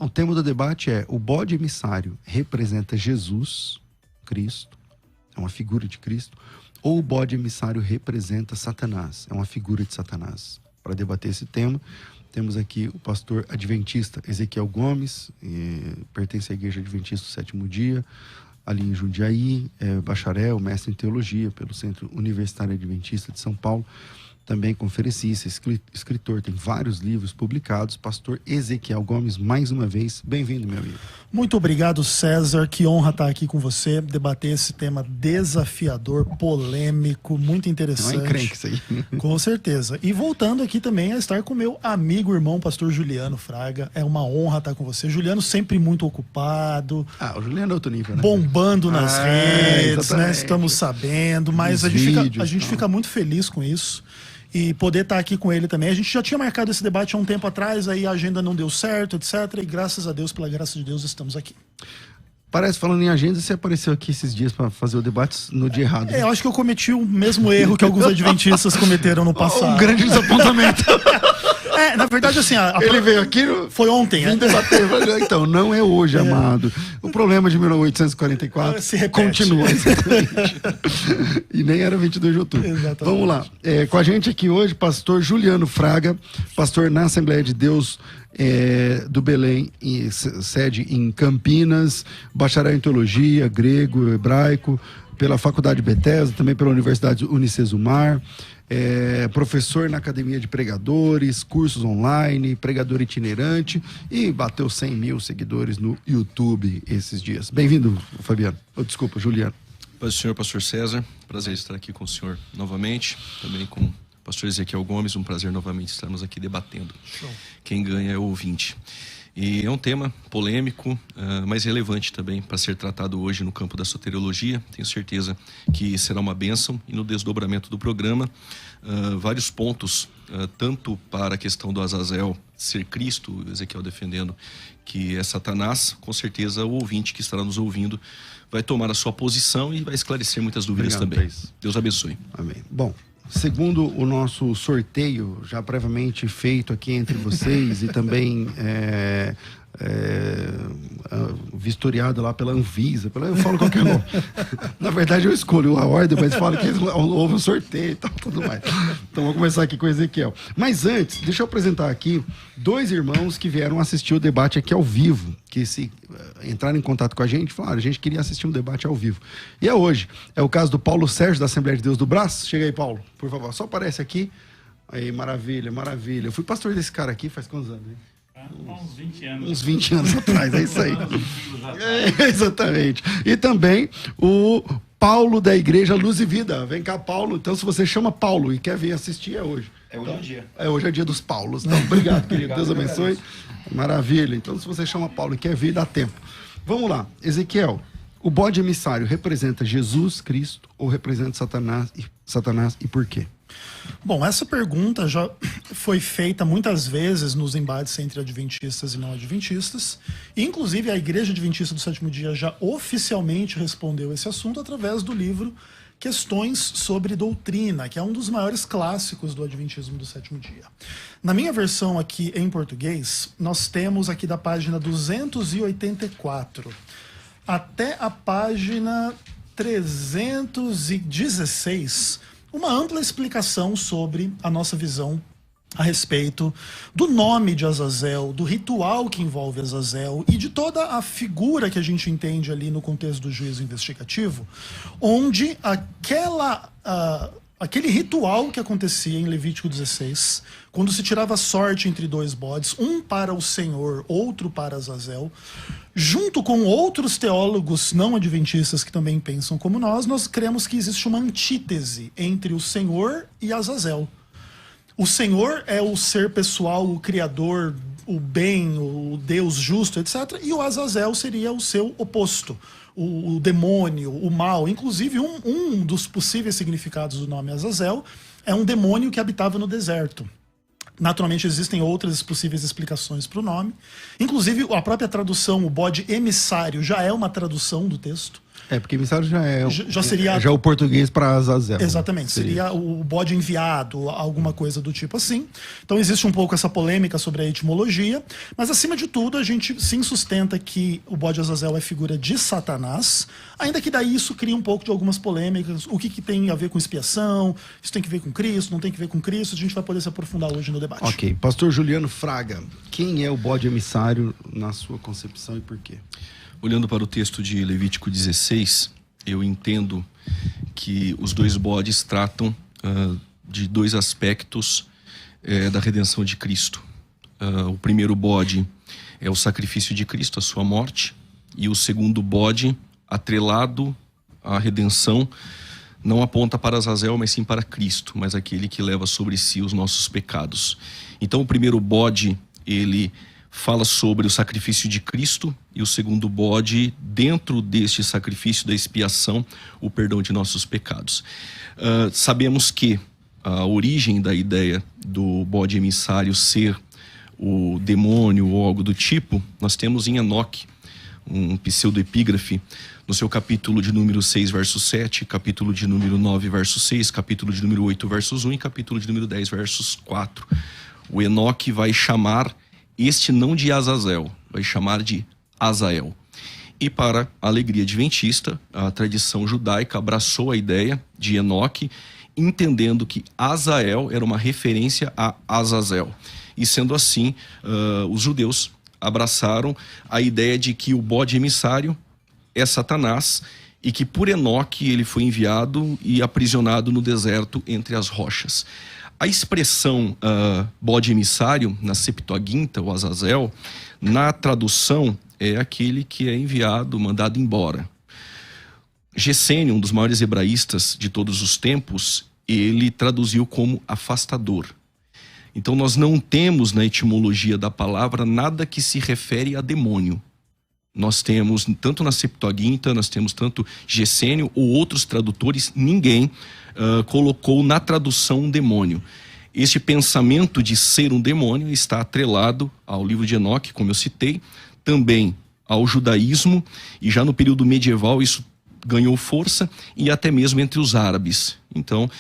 O tema do debate é: o bode emissário representa Jesus, Cristo, é uma figura de Cristo, ou o bode emissário representa Satanás, é uma figura de Satanás? Para debater esse tema, temos aqui o pastor adventista Ezequiel Gomes, pertence à Igreja Adventista do Sétimo Dia, ali em Jundiaí, bacharel, mestre em teologia pelo Centro Universitário Adventista de São Paulo, também conferencista, escritor, tem vários livros publicados. Pastor Ezequiel Gomes, mais uma vez, bem-vindo, meu amigo. Muito obrigado, César, que honra estar aqui com você, debater esse tema desafiador, polêmico, muito interessante. Não é encrenque isso aí. Com certeza. E voltando aqui também a estar com meu amigo, irmão, pastor Juliano Fraga, é uma honra estar com você. Juliano sempre muito ocupado. O Juliano é outro nível, né? Bombando nas redes, exatamente. né? Estamos sabendo, mas a gente fica muito feliz com isso. E poder estar aqui com ele também. A gente já tinha marcado esse debate há um tempo atrás, aí a agenda não deu certo, etc. E graças a Deus, pela graça de Deus, estamos aqui. Parece, falando em agenda, você apareceu aqui esses dias para fazer o debate no dia errado. Né? Eu acho que eu cometi o mesmo erro que alguns adventistas cometeram no passado. Um grande desapontamento. Na verdade, assim... Ele veio aqui... Foi ontem, debater. Então, não é hoje, amado. O problema de 1844 se repete. Continua. E nem era 22 de outubro. Exatamente. Vamos lá. Com a gente aqui hoje, pastor Juliano Fraga, pastor na Assembleia de Deus do Belém, sede em Campinas, bacharel em teologia, grego, hebraico, pela Faculdade Bethesda, também pela Universidade Unicesumar, professor na Academia de Pregadores, cursos online, pregador itinerante, e bateu 100 mil seguidores no YouTube esses dias. Bem-vindo, Fabiano. Desculpa, Juliano. Paz do Senhor, pastor César. Prazer estar aqui com o senhor novamente, também com o pastor Ezequiel Gomes. Um prazer novamente estarmos aqui debatendo. Show. Quem ganha é o ouvinte. E é um tema polêmico, mas relevante também para ser tratado hoje no campo da soteriologia. Tenho certeza que será uma bênção. E no desdobramento do programa, vários pontos, tanto para a questão do Azazel ser Cristo, o Ezequiel defendendo que é Satanás. Com certeza o ouvinte que estará nos ouvindo vai tomar a sua posição e vai esclarecer muitas dúvidas. Obrigado, também. Deus abençoe. Amém. Bom, segundo o nosso sorteio já previamente feito aqui entre vocês e também vistoriado lá pela Anvisa, eu falo qualquer nome. Na verdade eu escolho a ordem, mas falo que houve um sorteio e tal, tudo mais. Então vamos começar aqui com o Ezequiel. Mas antes, deixa eu apresentar aqui dois irmãos que vieram assistir o debate aqui ao vivo, que se entraram em contato com a gente, falaram: a gente queria assistir um debate ao vivo. E é hoje. É o caso do Paulo Sérgio, da Assembleia de Deus do Brás. Chega aí, Paulo, por favor. Só aparece aqui. Aí, maravilha, maravilha. Eu fui pastor desse cara aqui faz quantos anos, hein? Uns 20 anos. Uns 20 anos atrás, é isso aí. Exatamente. E também o Paulo da Igreja Luz e Vida. Vem cá, Paulo. Então, se você chama Paulo e quer vir assistir, é hoje. Hoje o dia. Hoje é dia dos Paulos. Então, obrigado, querido. Deus abençoe. Maravilha. Então, se você chama Paulo e quer vir, dá tempo. Vamos lá. Ezequiel, o bode emissário representa Jesus Cristo ou representa Satanás e por quê? Bom, essa pergunta já foi feita muitas vezes nos embates entre adventistas e não adventistas. E, inclusive, a Igreja Adventista do Sétimo Dia já oficialmente respondeu esse assunto através do livro Questões sobre Doutrina, que é um dos maiores clássicos do Adventismo do Sétimo Dia. Na minha versão aqui em português, nós temos aqui da página 284 até a página 316 uma ampla explicação sobre a nossa visão a respeito do nome de Azazel, do ritual que envolve Azazel e de toda a figura que a gente entende ali no contexto do juízo investigativo, onde aquele ritual que acontecia em Levítico 16, quando se tirava sorte entre dois bodes, um para o Senhor, outro para Azazel, junto com outros teólogos não adventistas que também pensam como nós cremos que existe uma antítese entre o Senhor e Azazel. O Senhor é o ser pessoal, o Criador, o bem, o Deus justo, etc. E o Azazel seria o seu oposto, o demônio, o mal. Inclusive, um dos possíveis significados do nome Azazel é um demônio que habitava no deserto. Naturalmente, existem outras possíveis explicações para o nome. Inclusive, a própria tradução, o bode emissário, já é uma tradução do texto. Porque emissário Já seria... Já é o português para Azazel. Exatamente, seria o bode enviado, alguma coisa do tipo assim. Então existe um pouco essa polêmica sobre a etimologia, mas acima de tudo a gente sim sustenta que o bode Azazel é figura de Satanás, ainda que daí isso cria um pouco de algumas polêmicas. O que tem a ver com expiação, isso tem que ver com Cristo, não tem que ver com Cristo, a gente vai poder se aprofundar hoje no debate. Ok, pastor Juliano Fraga, quem é o bode emissário na sua concepção e por quê? Olhando para o texto de Levítico 16, eu entendo que os dois bodes tratam de dois aspectos da redenção de Cristo. O primeiro bode é o sacrifício de Cristo, a sua morte, e o segundo bode, atrelado à redenção, não aponta para Azazel, mas sim para Cristo, mas aquele que leva sobre si os nossos pecados. Então o primeiro bode, ele fala sobre o sacrifício de Cristo, e o segundo bode, dentro deste sacrifício da expiação, o perdão de nossos pecados. Sabemos que a origem da ideia do bode emissário ser o demônio ou algo do tipo, nós temos em Enoque, um pseudoepígrafe, no seu capítulo de número 6, verso 7, capítulo de número 9, verso 6, capítulo de número 8, versos 1 e capítulo de número 10, versos 4. O Enoque vai chamar este não de Azazel, vai chamar de Azael. E para a alegria adventista, a tradição judaica abraçou a ideia de Enoque, entendendo que Azael era uma referência a Azazel. E sendo assim, os judeus abraçaram a ideia de que o bode emissário é Satanás e que por Enoque ele foi enviado e aprisionado no deserto entre as rochas. A expressão bode emissário, na Septuaginta, ou Azazel, na tradução é aquele que é enviado, mandado embora. Gesênio, um dos maiores hebraístas de todos os tempos, ele traduziu como afastador. Então nós não temos na etimologia da palavra nada que se refere a demônio. Nós temos, tanto na Septuaginta, nós temos tanto Gesênio ou outros tradutores, ninguém colocou na tradução um demônio. Este pensamento de ser um demônio está atrelado ao livro de Enoque, como eu citei, também ao judaísmo, e já no período medieval isso ganhou força, e até mesmo entre os árabes. Então,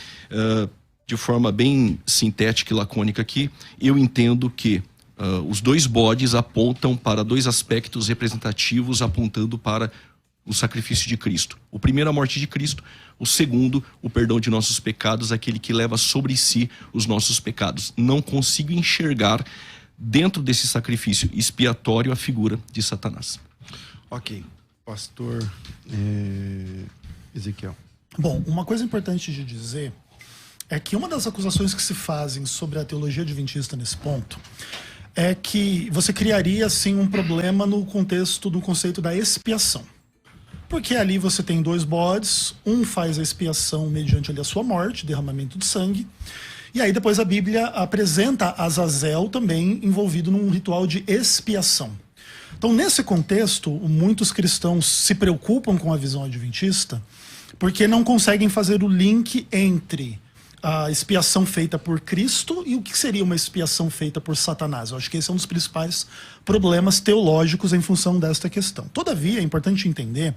de forma bem sintética e lacônica aqui, eu entendo que os dois bodes apontam para dois aspectos representativos, apontando para o sacrifício de Cristo. O primeiro, a morte de Cristo. O segundo, o perdão de nossos pecados, aquele que leva sobre si os nossos pecados. Não consigo enxergar dentro desse sacrifício expiatório a figura de Satanás. Ok. Pastor Ezequiel. Bom, uma coisa importante de dizer é que uma das acusações que se fazem sobre a teologia adventista nesse ponto é que você criaria, assim, um problema no contexto do conceito da expiação. Porque ali você tem dois bodes, um faz a expiação mediante ali a sua morte, derramamento de sangue, e aí depois a Bíblia apresenta Azazel também envolvido num ritual de expiação. Então, nesse contexto, muitos cristãos se preocupam com a visão adventista porque não conseguem fazer o link entre a expiação feita por Cristo e o que seria uma expiação feita por Satanás. Eu acho que esse é um dos principais problemas teológicos em função desta questão. Todavia, é importante entender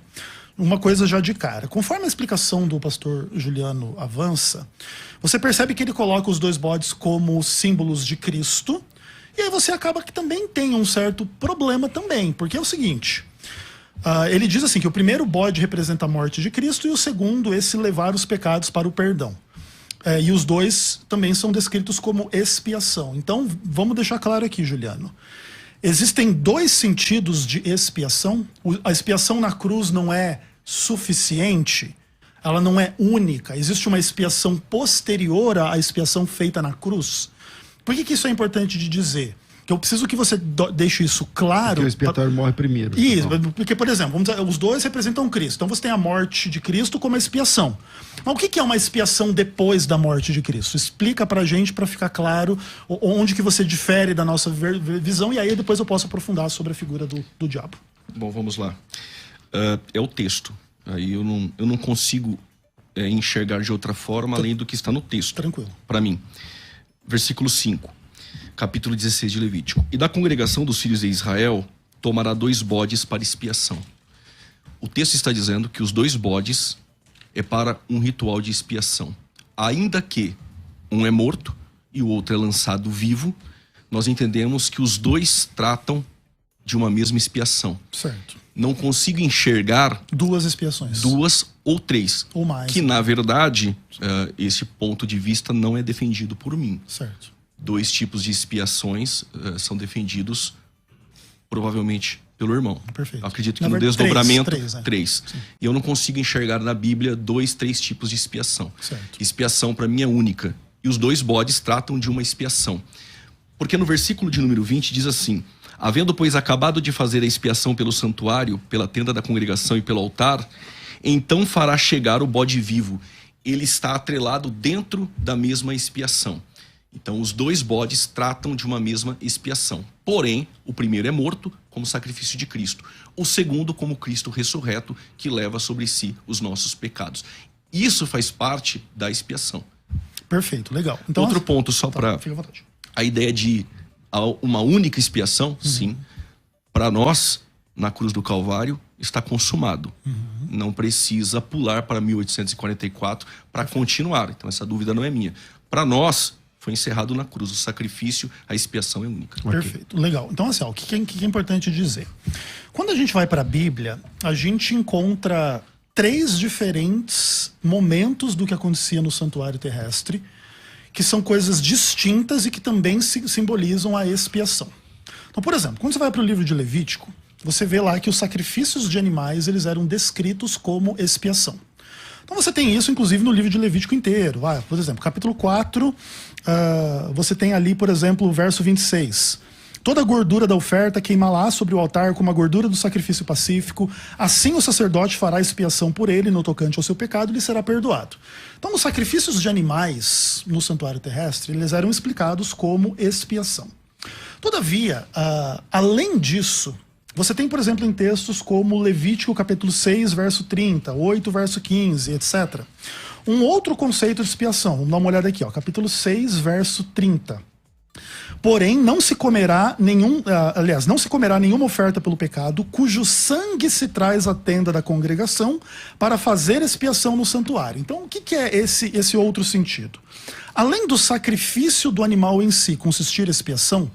uma coisa já de cara. Conforme a explicação do pastor Juliano avança, você percebe que ele coloca os dois bodes como símbolos de Cristo, e aí você acaba que também tem um certo problema também, porque é o seguinte... ele diz assim, que o primeiro bode representa a morte de Cristo e o segundo, esse levar os pecados para o perdão. E os dois também são descritos como expiação. Então, vamos deixar claro aqui, Juliano. Existem dois sentidos de expiação. A expiação na cruz não é suficiente, ela não é única. Existe uma expiação posterior à expiação feita na cruz. Por que isso é importante de dizer? Que eu preciso que você deixe isso claro. Porque o expiatório morre primeiro. Isso, porque, por exemplo, vamos dizer, os dois representam Cristo. Então você tem a morte de Cristo como a expiação. Mas o que é uma expiação depois da morte de Cristo? Explica pra gente, pra ficar claro, onde que você difere da nossa visão, e aí depois eu posso aprofundar sobre a figura do diabo. Bom, vamos lá. É o texto. Aí eu não consigo enxergar de outra forma além do que está no texto. Tranquilo. Para mim. Versículo 5. Capítulo 16 de Levítico. E da congregação dos filhos de Israel tomará 2 bodes para expiação. O texto está dizendo que os 2 bodes é para um ritual de expiação. Ainda que um é morto e o outro é lançado vivo, nós entendemos que os 2 tratam de uma mesma expiação. Certo. Não consigo enxergar 2 expiações. 2 ou 3. Ou mais. Que, na verdade, esse ponto de vista não é defendido por mim. Certo. 2 tipos de expiações são defendidos provavelmente pelo irmão. Perfeito. Eu acredito que Na no verdade, desdobramento, três, né? 3. E eu não consigo enxergar na Bíblia 2, 3 tipos de expiação. Certo. Expiação para mim é única. E os 2 bodes tratam de uma expiação. Porque no versículo de número 20 diz assim: havendo, pois, acabado de fazer a expiação pelo santuário, pela tenda da congregação e pelo altar, então fará chegar o bode vivo. Ele está atrelado dentro da mesma expiação. Então, os 2 bodes tratam de uma mesma expiação. Porém, o primeiro é morto, como sacrifício de Cristo. O segundo, como Cristo ressurreto, que leva sobre si os nossos pecados. Isso faz parte da expiação. Perfeito, legal. Então, Outro ponto, só para fica à vontade. a ideia de uma única expiação, sim. Para nós, na cruz do Calvário, está consumado. Não precisa pular para 1844 para continuar. Então, essa dúvida não é minha. Para nós, foi encerrado na cruz. O sacrifício, a expiação é única. Perfeito, legal. Então, assim, ó, o que é importante dizer? Quando a gente vai para a Bíblia, a gente encontra 3 diferentes momentos do que acontecia no santuário terrestre, que são coisas distintas e que também simbolizam a expiação. Então, por exemplo, quando você vai para o livro de Levítico, você vê lá que os sacrifícios de animais eles eram descritos como expiação. Então você tem isso, inclusive, no livro de Levítico inteiro. Por exemplo, capítulo 4, você tem ali, por exemplo, o verso 26. Toda a gordura da oferta queima lá sobre o altar como a gordura do sacrifício pacífico. Assim o sacerdote fará expiação por ele no tocante ao seu pecado e lhe será perdoado. Então os sacrifícios de animais no santuário terrestre, eles eram explicados como expiação. Todavia, além disso, você tem, por exemplo, em textos como Levítico capítulo 6, verso 30, 8, verso 15, etc. Um outro conceito de expiação. Vamos dar uma olhada aqui, capítulo 6, verso 30. Porém, não se comerá nenhuma oferta pelo pecado, cujo sangue se traz à tenda da congregação para fazer expiação no santuário. Então, o que é esse outro sentido? Além do sacrifício do animal em si consistir em expiação,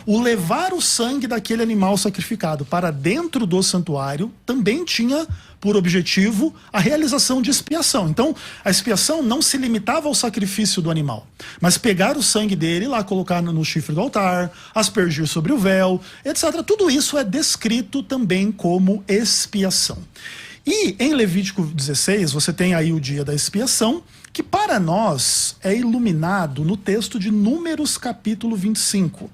o levar o sangue daquele animal sacrificado para dentro do santuário também tinha por objetivo a realização de expiação. Então, a expiação não se limitava ao sacrifício do animal, mas pegar o sangue dele e lá colocar no chifre do altar, aspergir sobre o véu, etc. Tudo isso é descrito também como expiação. E em Levítico 16, você tem aí o dia da expiação, que para nós é iluminado no texto de Números capítulo 25.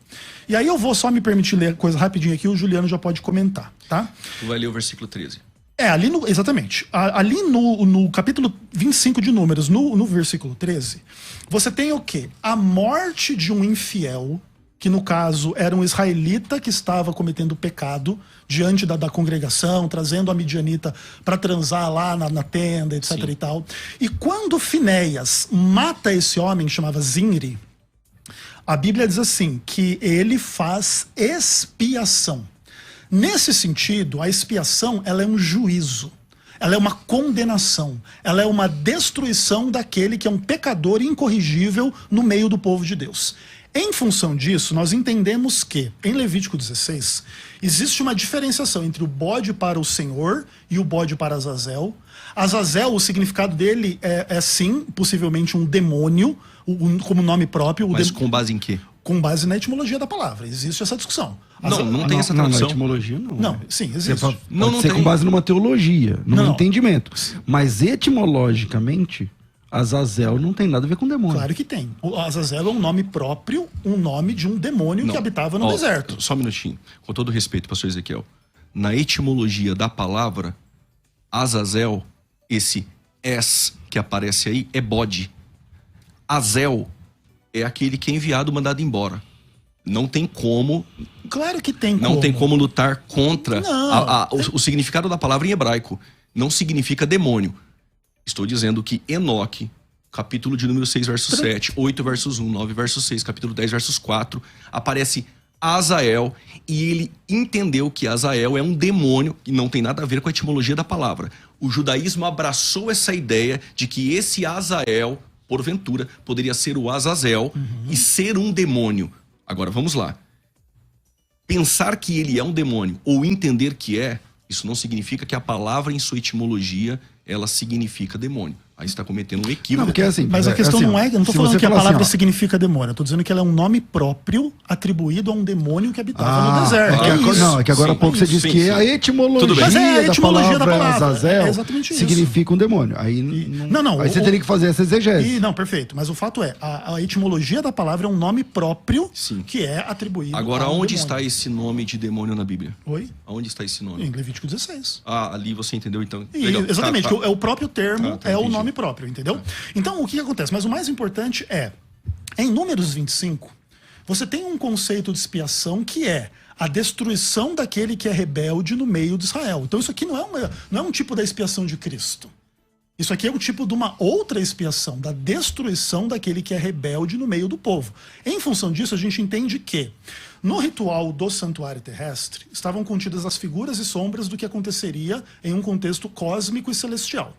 E aí eu vou só me permitir ler coisa rapidinho aqui, o Juliano já pode comentar, tá? Tu vai ler o versículo 13. Exatamente. Ali no capítulo 25 de Números, no versículo 13, você tem o quê? A morte de um infiel, que no caso era um israelita que estava cometendo pecado diante da congregação, trazendo a midianita para transar lá na tenda, etc. Sim. e tal. E quando Finéias mata esse homem, que chamava Zinri, a Bíblia diz assim, que ele faz expiação. Nesse sentido, a expiação ela é um juízo, ela é uma condenação, ela é uma destruição daquele que é um pecador incorrigível no meio do povo de Deus. Em função disso, nós entendemos que, em Levítico 16, existe uma diferenciação entre o bode para o Senhor e o bode para Azazel. Azazel, o significado dele é sim, possivelmente um demônio, como nome próprio. Mas com base em quê? Com base na etimologia da palavra. Existe essa discussão. Não tem essa Não, tradução. na etimologia não. Não, sim, existe. Pode Não ser tem. com base numa teologia, num Não. entendimento. Mas etimologicamente, Azazel não tem nada a ver com demônio. Claro que tem. O Azazel é um nome próprio, um nome de um demônio que habitava no deserto. Só um minutinho. Com todo respeito, pastor Ezequiel. Na etimologia da palavra, Azazel, esse es que aparece aí, é bode. Azel é aquele que é enviado, mandado embora. Não tem como... Claro que tem Não tem como lutar contra Não. o significado da palavra em hebraico. Não significa demônio. Estou dizendo que Enoque, capítulo de número 6, verso 7, 8, versos 1, 9, verso 6, capítulo 10, versos 4, aparece Azael, e ele entendeu que Azael é um demônio, e não tem nada a ver com a etimologia da palavra. O judaísmo abraçou essa ideia de que esse Azael, porventura, poderia ser o Azazel e ser um demônio. Agora, vamos lá. Pensar que ele é um demônio ou entender que é, isso não significa que a palavra em sua etimologia, ela significa demônio. Aí você está cometendo um equívoco. Não, porque assim, Mas a questão assim, não é... Eu não tô se falando você que a falar palavra assim, ó, significa demônio. Eu tô dizendo que ela é um nome próprio atribuído a um demônio que habitava no deserto. É que agora há pouco você disse que a etimologia, Tudo bem. Mas é a etimologia da palavra. Azazel É exatamente isso. significa um demônio. Aí, aí você teria que fazer essa exegese. Não, perfeito. Mas o fato é, a etimologia da palavra é um nome próprio Sim. que é atribuído Agora, a um onde demônio. está esse nome de demônio na Bíblia? Oi? Aonde está esse nome? Em Levítico 16. Ali você entendeu, então. E, Legal. exatamente, Tá. que é o próprio termo, é o entendi. nome próprio, entendeu? Então, o que acontece? Mas o mais importante é, em Números 25, você tem um conceito de expiação que é a destruição daquele que é rebelde no meio de Israel. Então, isso aqui não é um tipo da expiação de Cristo. Isso aqui é um tipo de uma outra expiação, da destruição daquele que é rebelde no meio do povo. Em função disso, a gente entende que no ritual do santuário terrestre estavam contidas as figuras e sombras do que aconteceria em um contexto cósmico e celestial.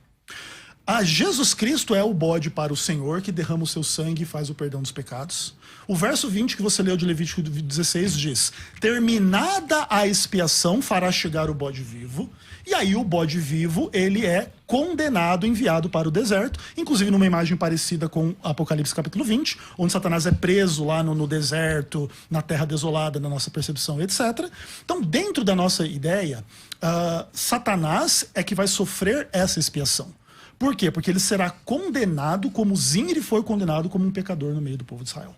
Jesus Cristo é o bode para o Senhor que derrama o seu sangue e faz o perdão dos pecados. O verso 20 que você leu de Levítico 16 diz: terminada a expiação, fará chegar o bode vivo. E aí o bode vivo, ele é condenado, enviado para o deserto, inclusive numa imagem parecida com Apocalipse capítulo 20, onde Satanás é preso lá no deserto, na terra desolada, na nossa percepção, etc. Então, dentro da nossa ideia, Satanás é que vai sofrer essa expiação. Por quê? Porque ele será condenado como Zimri foi condenado como um pecador no meio do povo de Israel.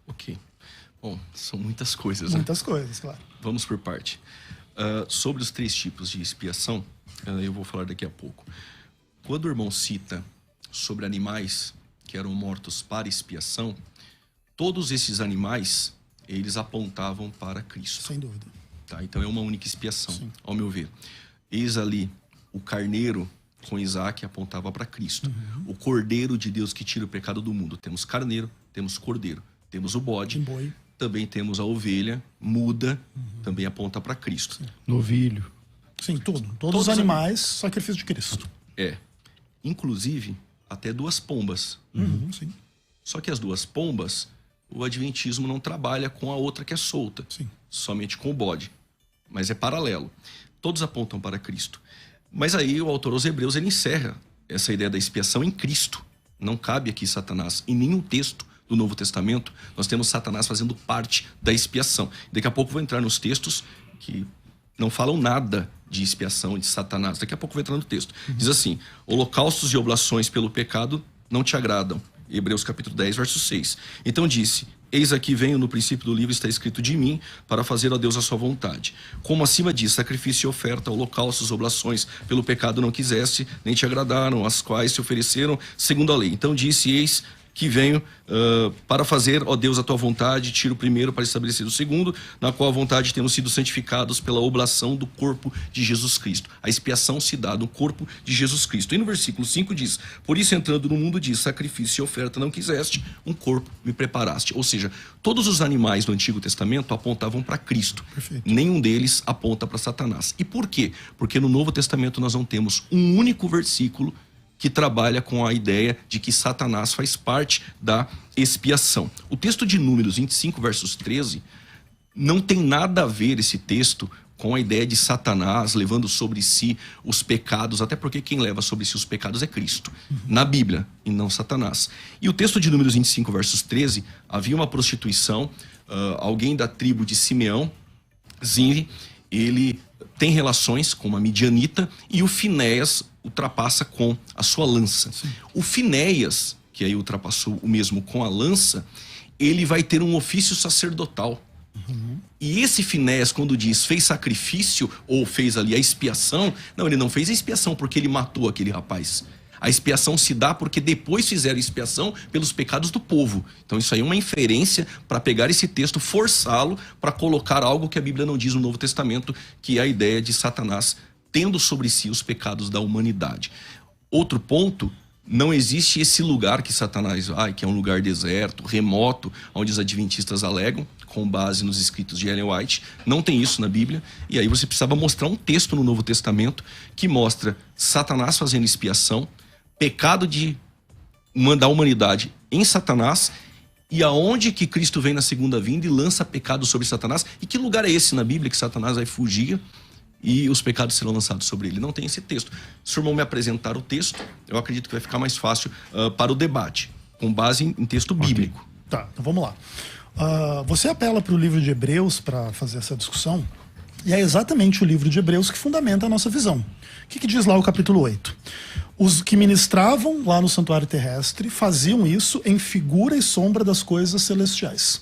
Ok. Bom, são muitas coisas, né? Muitas coisas, claro. Vamos por parte. Sobre os 3 tipos de expiação, eu vou falar daqui a pouco. Quando o irmão cita sobre animais que eram mortos para expiação, todos esses animais, eles apontavam para Cristo. Sem dúvida. Tá? Então é uma única expiação, Sim. ao meu ver. Eis ali o carneiro com Isaac apontava para Cristo. O cordeiro de Deus que tira o pecado do mundo. Temos carneiro, temos cordeiro, temos o bode, Boi. também temos a ovelha muda, também aponta para Cristo. Novilho. Sim, tudo. Todos os animais, sacrifício de Cristo. Inclusive, até 2 pombas. Sim. Só que as 2 pombas, o adventismo não trabalha com a outra que é solta. Sim. Somente com o bode. Mas é paralelo. Todos apontam para Cristo. Mas aí o autor aos Hebreus, ele encerra essa ideia da expiação em Cristo. Não cabe aqui Satanás. Em nenhum texto do Novo Testamento nós temos Satanás fazendo parte da expiação. Daqui a pouco vou entrar nos textos que não falam nada de expiação de Satanás. Daqui a pouco vou entrar no texto. Diz assim: holocaustos e oblações pelo pecado não te agradam. Hebreus capítulo 10, verso 6. Então disse: eis aqui venho, no princípio do livro está escrito de mim, para fazer a Deus a sua vontade. Como acima diz, sacrifício e oferta, holocaustos, oblações pelo pecado não quiseste, nem te agradaram, as quais se ofereceram segundo a lei. Então disse: eis que venho para fazer, ó Deus, a tua vontade, tiro o primeiro para estabelecer o segundo, na qual a vontade temos sido santificados pela oblação do corpo de Jesus Cristo. A expiação se dá no corpo de Jesus Cristo. E no versículo 5 diz: por isso entrando no mundo diz, sacrifício e oferta não quiseste, um corpo me preparaste. Ou seja, todos os animais do Antigo Testamento apontavam para Cristo. Perfeito. Nenhum deles aponta para Satanás. E por quê? Porque no Novo Testamento nós não temos um único versículo que trabalha com a ideia de que Satanás faz parte da expiação. O texto de Números 25, versos 13, não tem nada a ver esse texto com a ideia de Satanás levando sobre si os pecados, até porque quem leva sobre si os pecados é Cristo, na Bíblia, e não Satanás. E o texto de Números 25, versos 13, havia uma prostituição, alguém da tribo de Simeão, Zimri, ele tem relações com uma midianita, e o Finéias ultrapassa com a sua lança. Sim. O Finéias, que aí ultrapassou o mesmo com a lança, ele vai ter um ofício sacerdotal. E esse Finéias, quando diz fez sacrifício ou fez ali a expiação, não, ele não fez a expiação porque ele matou aquele rapaz. A expiação se dá porque depois fizeram expiação pelos pecados do povo. Então isso aí é uma inferência para pegar esse texto, forçá-lo para colocar algo que a Bíblia não diz no Novo Testamento, que é a ideia de Satanás tendo sobre si os pecados da humanidade. Outro ponto, não existe esse lugar que Satanás vai, que é um lugar deserto, remoto, onde os adventistas alegam, com base nos escritos de Ellen White. Não tem isso na Bíblia. E aí você precisava mostrar um texto no Novo Testamento que mostra Satanás fazendo expiação, pecado da humanidade em Satanás, e aonde que Cristo vem na segunda vinda e lança pecado sobre Satanás. E que lugar é esse na Bíblia que Satanás vai fugir e os pecados serão lançados sobre ele? Não tem esse texto. Se o irmão me apresentar o texto, eu acredito que vai ficar mais fácil para o debate, com base em texto bíblico. Okay. Tá, então vamos lá. Você apela para o livro de Hebreus para fazer essa discussão, e é exatamente o livro de Hebreus que fundamenta a nossa visão. O que diz lá o capítulo 8? Os que ministravam lá no santuário terrestre faziam isso em figura e sombra das coisas celestiais.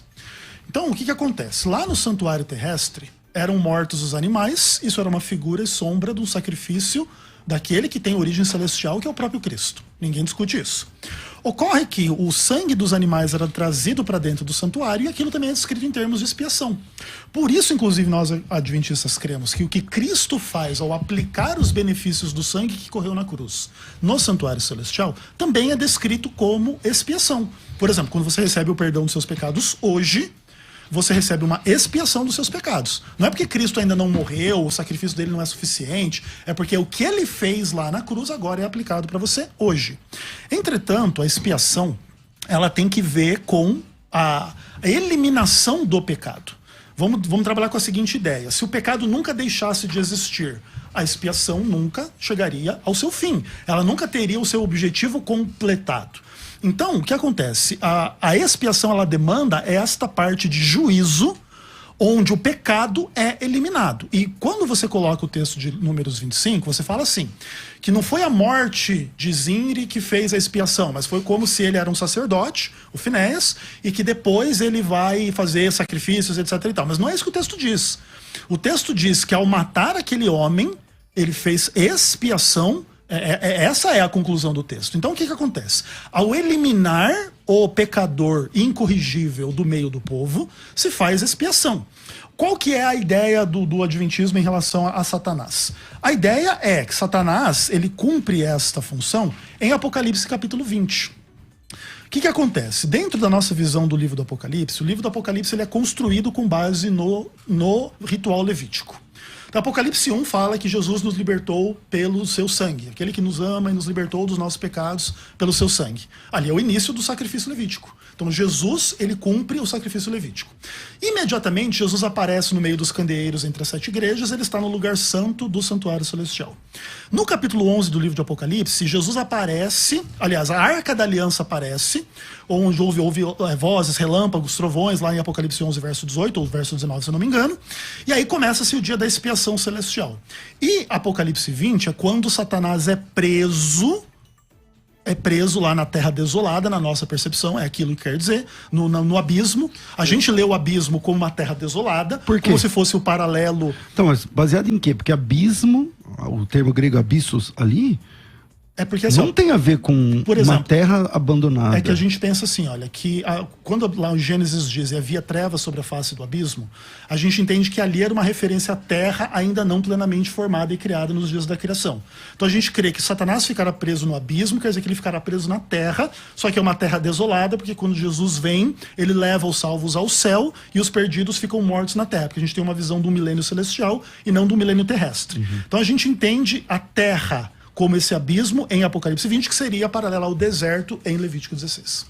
Então, o que acontece? Lá no santuário terrestre, eram mortos os animais, isso era uma figura e sombra do sacrifício daquele que tem origem celestial, que é o próprio Cristo. Ninguém discute isso. Ocorre que o sangue dos animais era trazido para dentro do santuário e aquilo também é descrito em termos de expiação. Por isso, inclusive, nós adventistas cremos que o que Cristo faz ao aplicar os benefícios do sangue que correu na cruz no santuário celestial também é descrito como expiação. Por exemplo, quando você recebe o perdão dos seus pecados hoje, você recebe uma expiação dos seus pecados. Não é porque Cristo ainda não morreu, o sacrifício dele não é suficiente, é porque o que ele fez lá na cruz agora é aplicado para você hoje. Entretanto, a expiação, ela tem que ver com a eliminação do pecado. Vamos trabalhar com a seguinte ideia: se o pecado nunca deixasse de existir, a expiação nunca chegaria ao seu fim. Ela nunca teria o seu objetivo completado. Então, o que acontece? A expiação, ela demanda esta parte de juízo, onde o pecado é eliminado. E quando você coloca o texto de Números 25, você fala assim, que não foi a morte de Zinri que fez a expiação, mas foi como se ele era um sacerdote, o Finéias, e que depois ele vai fazer sacrifícios, etc. e tal. Mas não é isso que o texto diz. O texto diz que ao matar aquele homem, ele fez expiação. Essa é a conclusão do texto. Então o que acontece? Ao eliminar o pecador incorrigível do meio do povo, se faz expiação. Qual que é a ideia do adventismo em relação a Satanás? A ideia é que Satanás, ele cumpre esta função em Apocalipse capítulo 20. O que acontece? Dentro da nossa visão do livro do Apocalipse, o livro do Apocalipse ele é construído com base no ritual levítico. O Apocalipse 1 fala que Jesus nos libertou pelo seu sangue. Aquele que nos ama e nos libertou dos nossos pecados pelo seu sangue. Ali é o início do sacrifício levítico. Então Jesus, ele cumpre o sacrifício levítico. Imediatamente Jesus aparece no meio dos candeeiros entre as 7 igrejas, ele está no lugar santo do santuário celestial. No capítulo 11 do livro de Apocalipse, Jesus aparece, aliás, a Arca da Aliança aparece, onde houve vozes, relâmpagos, trovões, lá em Apocalipse 11, verso 18, ou verso 19, se eu não me engano. E aí começa-se o dia da expiação celestial. E Apocalipse 20 é quando Satanás é preso lá na terra desolada, na nossa percepção, é aquilo que quer dizer, no abismo. A gente lê o abismo como uma terra desolada, como se fosse o paralelo. Então, mas baseado em quê? Porque abismo, o termo grego abissos ali, é porque, assim, não tem a ver com por exemplo, uma terra abandonada. É que a gente pensa assim, olha, que quando lá o Gênesis diz e havia trevas sobre a face do abismo, a gente entende que ali era uma referência à terra ainda não plenamente formada e criada nos dias da criação. Então a gente crê que Satanás ficará preso no abismo, quer dizer que ele ficará preso na terra, só que é uma terra desolada, porque quando Jesus vem, ele leva os salvos ao céu e os perdidos ficam mortos na terra, porque a gente tem uma visão do milênio celestial e não do milênio terrestre. Uhum. Então a gente entende a terra como esse abismo em Apocalipse 20, que seria paralela ao deserto em Levítico 16.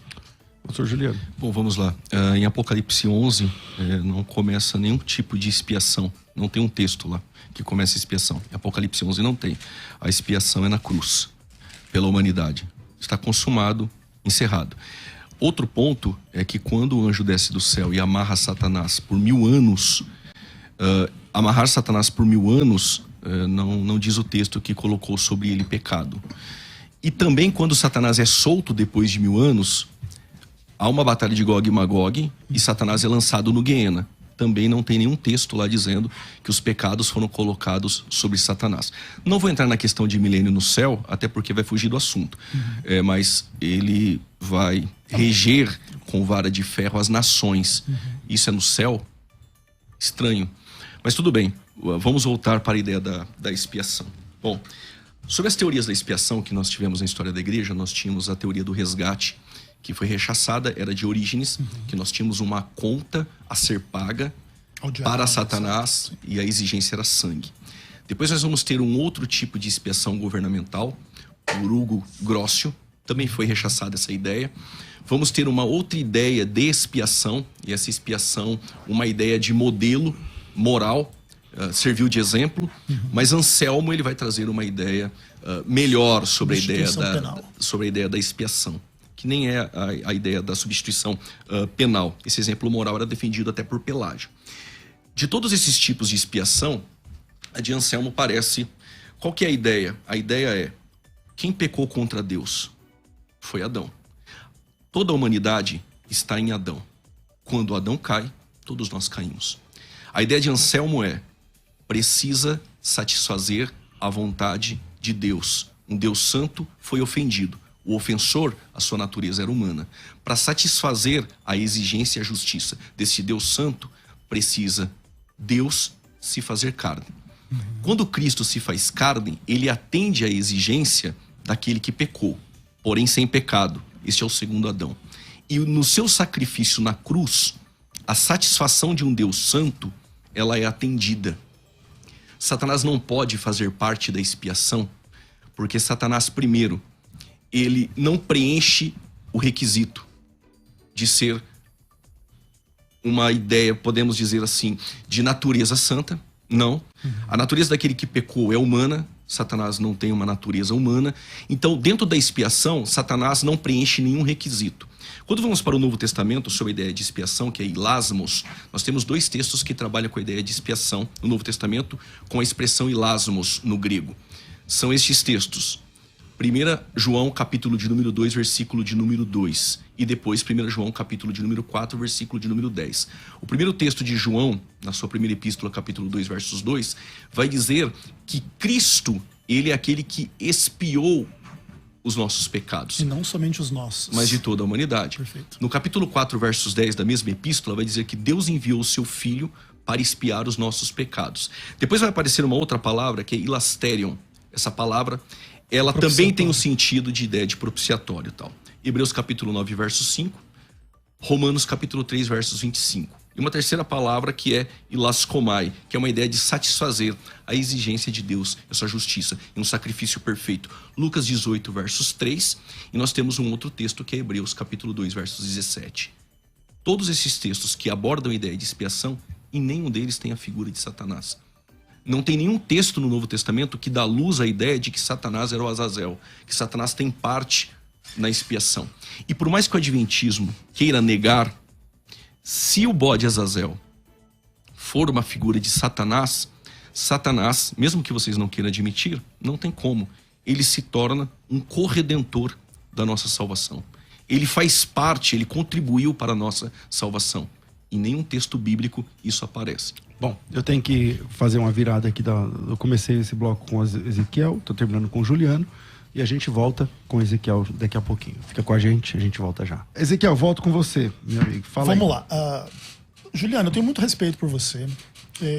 Pastor Juliano. Bom, vamos lá. Em Apocalipse 11, não começa nenhum tipo de expiação. Não tem um texto lá que começa a expiação. Em Apocalipse 11 não tem. A expiação é na cruz, pela humanidade. Está consumado, encerrado. Outro ponto é que quando o anjo desce do céu e amarra Satanás por 1000 anos, amarrar Satanás por 1000 anos... Não diz o texto que colocou sobre ele pecado. E também quando Satanás é solto depois de 1000 anos, há uma batalha de Gog e Magog e Satanás é lançado no Guiena. Também não tem nenhum texto lá dizendo que os pecados foram colocados sobre Satanás. Não vou entrar na questão de milênio no céu, até porque vai fugir do assunto. Mas ele vai reger com vara de ferro as nações. Isso é no céu? Estranho. Mas tudo bem. Vamos voltar para a ideia da expiação. Bom, sobre as teorias da expiação que nós tivemos na história da igreja, nós tínhamos a teoria do resgate, que foi rechaçada era de Orígenes, que nós tínhamos uma conta a ser paga para Satanás e a exigência era sangue. Depois nós vamos ter um outro tipo de expiação governamental, por Hugo Grossio, também foi rechaçada essa ideia. Vamos ter uma outra ideia de expiação, e essa expiação, uma ideia de modelo moral, serviu de exemplo, mas Anselmo ele vai trazer uma ideia melhor sobre a ideia da expiação, que nem é a ideia da substituição penal. Esse exemplo moral era defendido até por Pelágio. De todos esses tipos de expiação, a de Anselmo parece... Qual que é a ideia? A ideia é, quem pecou contra Deus foi Adão. Toda a humanidade está em Adão. Quando Adão cai, todos nós caímos. A ideia de Anselmo é, precisa satisfazer a vontade de Deus. Um Deus santo foi ofendido. O ofensor, a sua natureza era humana. Para satisfazer a exigência e a justiça desse Deus santo, precisa Deus se fazer carne. Quando Cristo se faz carne, ele atende à exigência daquele que pecou, porém sem pecado. Este é o segundo Adão. E no seu sacrifício na cruz, a satisfação de um Deus santo, ela é atendida. Satanás não pode fazer parte da expiação, porque Satanás, primeiro, ele não preenche o requisito de ser uma ideia, podemos dizer assim, de natureza santa. Não. A natureza daquele que pecou é humana. Satanás não tem uma natureza humana. Então, dentro da expiação, Satanás não preenche nenhum requisito. Quando vamos para o Novo Testamento, sobre a ideia de expiação, que é ilasmos, nós temos dois textos que trabalham com a ideia de expiação no Novo Testamento, com a expressão ilasmos no grego. São estes textos. 1 João, capítulo de número 2, versículo de número 2. E depois 1 João, capítulo de número 4, versículo de número 10. O primeiro texto de João, na sua primeira epístola, capítulo 2, versos 2, vai dizer que Cristo, ele é aquele que expiou os nossos pecados. E não somente os nossos, mas de toda a humanidade. Perfeito. No capítulo 4, versos 10 da mesma epístola, vai dizer que Deus enviou o seu Filho para expiar os nossos pecados. Depois vai aparecer uma outra palavra, que é ilasterion. Essa palavra, ela também tem o sentido de ideia de propiciatório e tal. Hebreus capítulo 9, verso 5. Romanos capítulo 3, versos 25. E uma terceira palavra que é ilaskomai, que é uma ideia de satisfazer a exigência de Deus, a sua justiça, em um sacrifício perfeito. Lucas 18, versos 3. E nós temos um outro texto que é Hebreus capítulo 2, versos 17. Todos esses textos que abordam a ideia de expiação, em nenhum deles tem a figura de Satanás. Não tem nenhum texto no Novo Testamento que dá luz à ideia de que Satanás era o Azazel, que Satanás tem parte na expiação. E por mais que o Adventismo queira negar, se o bode Azazel for uma figura de Satanás, Satanás, mesmo que vocês não queiram admitir, não tem como. Ele se torna um corredentor da nossa salvação. Ele faz parte, ele contribuiu para a nossa salvação. Em nenhum texto bíblico isso aparece. Bom, eu tenho que fazer uma virada aqui. Eu comecei esse bloco com Ezequiel, estou terminando com o Juliano, e a gente volta com Ezequiel daqui a pouquinho. Fica com a gente volta já. Ezequiel, volto com você, meu amigo. Fala Vamos aí. lá. Juliano, eu tenho muito respeito por você.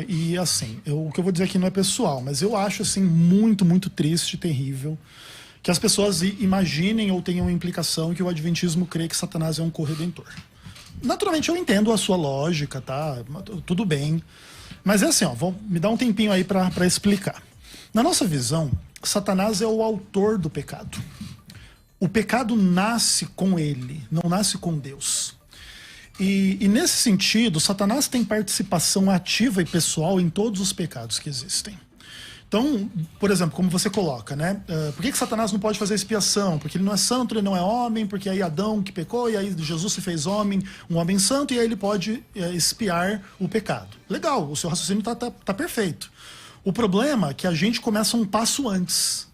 E assim, o que eu vou dizer aqui não é pessoal, mas eu acho assim muito, muito triste, terrível, que as pessoas imaginem ou tenham implicação que o Adventismo crê que Satanás é um corredentor. Naturalmente eu entendo a sua lógica, tá? Tudo bem. Mas é assim, me dá um tempinho aí para explicar. Na nossa visão, Satanás é o autor do pecado. O pecado nasce com ele, não nasce com Deus. E nesse sentido, Satanás tem participação ativa e pessoal em todos os pecados que existem. Então, por exemplo, como você coloca, né? Por que Satanás não pode fazer expiação? Porque ele não é santo, ele não é homem, porque aí Adão que pecou, e aí Jesus se fez homem, um homem santo, e aí ele pode expiar o pecado. Legal, o seu raciocínio tá perfeito. O problema é que a gente começa um passo antes.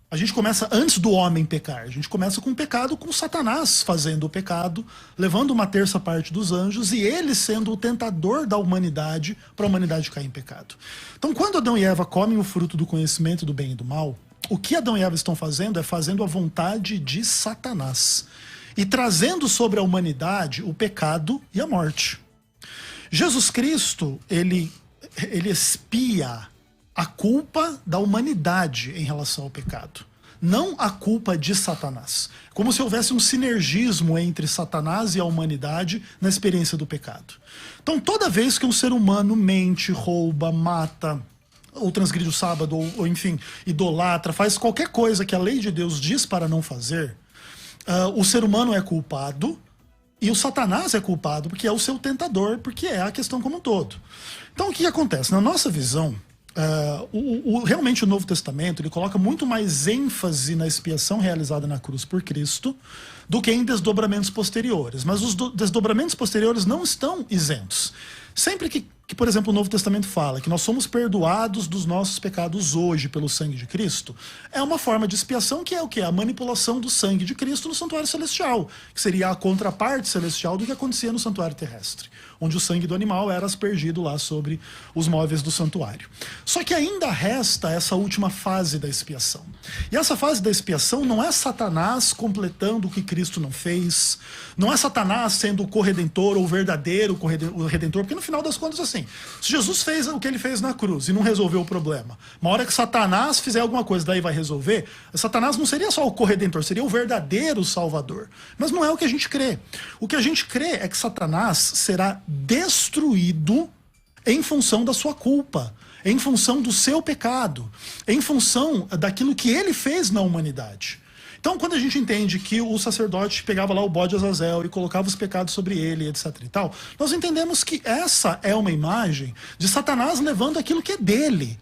A gente começa antes do homem pecar. A gente começa com o pecado, com Satanás fazendo o pecado, levando uma terça parte dos anjos e ele sendo o tentador da humanidade para a humanidade cair em pecado. Então, quando Adão e Eva comem o fruto do conhecimento do bem e do mal, o que Adão e Eva estão fazendo é fazendo a vontade de Satanás e trazendo sobre a humanidade o pecado e a morte. Jesus Cristo, ele expia a culpa da humanidade em relação ao pecado. não a culpa de Satanás. Como se houvesse um sinergismo entre Satanás e a humanidade na experiência do pecado. Então, toda vez que um ser humano mente, rouba, mata, ou transgride o sábado, ou enfim, idolatra, faz qualquer coisa que a lei de Deus diz para não fazer, o ser humano é culpado e o Satanás é culpado porque é o seu tentador, porque é a questão como um todo. Então, o que acontece? Na nossa visão, realmente o Novo Testamento ele coloca muito mais ênfase na expiação realizada na cruz por Cristo do que em desdobramentos posteriores. Mas os desdobramentos posteriores não estão isentos. Sempre que, por exemplo, o Novo Testamento fala que nós somos perdoados dos nossos pecados hoje pelo sangue de Cristo, é uma forma de expiação que é o quê? A manipulação do sangue de Cristo no santuário celestial, que seria a contraparte celestial do que acontecia no santuário terrestre, onde o sangue do animal era aspergido lá sobre os móveis do santuário. Só que ainda resta essa última fase da expiação. E essa fase da expiação não é Satanás completando o que Cristo não fez, não é Satanás sendo o corredentor ou o verdadeiro redentor, porque no final das contas, assim, se Jesus fez o que ele fez na cruz e não resolveu o problema, uma hora que Satanás fizer alguma coisa, daí vai resolver, Satanás não seria só o corredentor, seria o verdadeiro salvador. Mas não é o que a gente crê. O que a gente crê é que Satanás será destruído em função da sua culpa, em função do seu pecado, em função daquilo que ele fez na humanidade. Então, quando a gente entende que o sacerdote pegava lá o bode Azazel e colocava os pecados sobre ele, etc e tal, nós entendemos que essa é uma imagem de Satanás levando aquilo que é dele